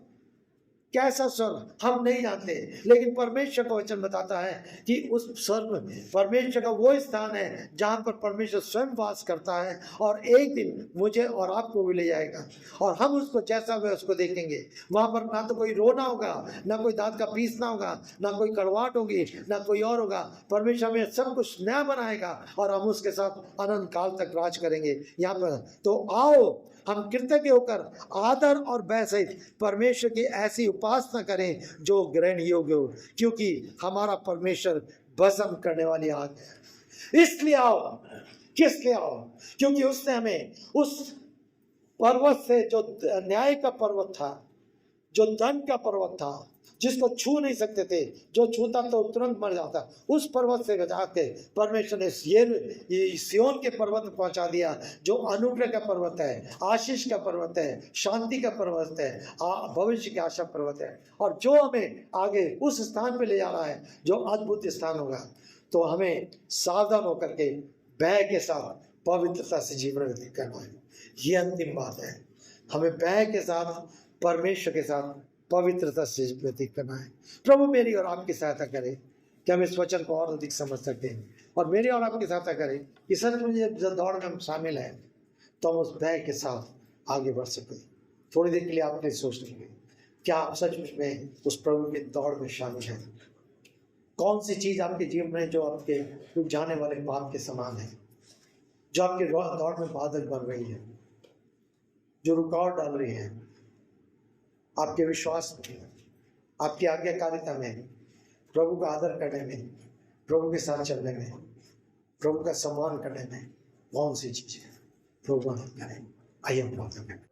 कैसा स्वर्ग हम नहीं जानते, लेकिन परमेश्वर का वचन बताता है कि उस स्वर्ग में परमेश्वर का वो स्थान है जहाँ पर परमेश्वर स्वयं वास करता है, और एक दिन मुझे और आपको भी ले जाएगा और हम उसको जैसा वे उसको देखेंगे। वहाँ पर ना तो कोई रोना होगा, ना कोई दांत का पीसना होगा, ना कोई कड़वाहट होगी, ना कोई और होगा। परमेश्वर में सब कुछ नया बनाएगा और हम उसके साथ अनंत काल तक राज करेंगे यहाँ पर। तो आओ हम कृतज्ञ होकर आदर और भय सहित परमेश्वर की ऐसी उपासना करें जो ग्रहण योग्य हो, क्योंकि हमारा परमेश्वर भस्म करने वाली आग है। इसलिए आओ। किस लिए आओ? क्योंकि उसने हमें उस पर्वत से, जो न्याय का पर्वत था, जो दंड का पर्वत था, जिसको छू नहीं सकते थे, जो छूता तो तुरंत मर जाता, उस पर्वत से बचा के परमेश्वर ने सिय्योन के पर्वत में पहुंचा दिया, जो अनुग्रह का पर्वत है, आशीष का पर्वत है, शांति का पर्वत है, भविष्य की आशा पर्वत है, और जो हमें आगे उस स्थान पे ले जा रहा है जो अद्भुत स्थान होगा। तो हमें सावधान होकर के भय के साथ पवित्रता से जीवन व्यतीत करना है। ये अंतिम बात है। हमें भय के साथ, परमेश्वर के साथ पवित्रता से व्यतीत करना है। प्रभु मेरी और आपकी सहायता करे कि हम इस वचन को और अधिक समझ सकते हैं, और मेरी और आपकी सहायता करे कि सच में जब दौड़ में हम शामिल हैं तो हम उस भय के साथ आगे बढ़ सकें। थोड़ी देर के लिए आपने सोच लीजिए, क्या आप सचमुच में उस प्रभु के दौड़ में शामिल हैं? कौन सी चीज़ आपके जीवन में जो आपके रुक जाने वाले पाप के समान है, जो आपके दौड़ में बाधक बन रही है, जो रुकावट डाल रही है आपके विश्वास में, आपकी आज्ञाकारिता में, प्रभु का आदर करने में, प्रभु के साथ चलने में, प्रभु का सम्मान करने में? कौन सी चीज़ है? प्रभु करें। आइए हम प्रार्थना करें।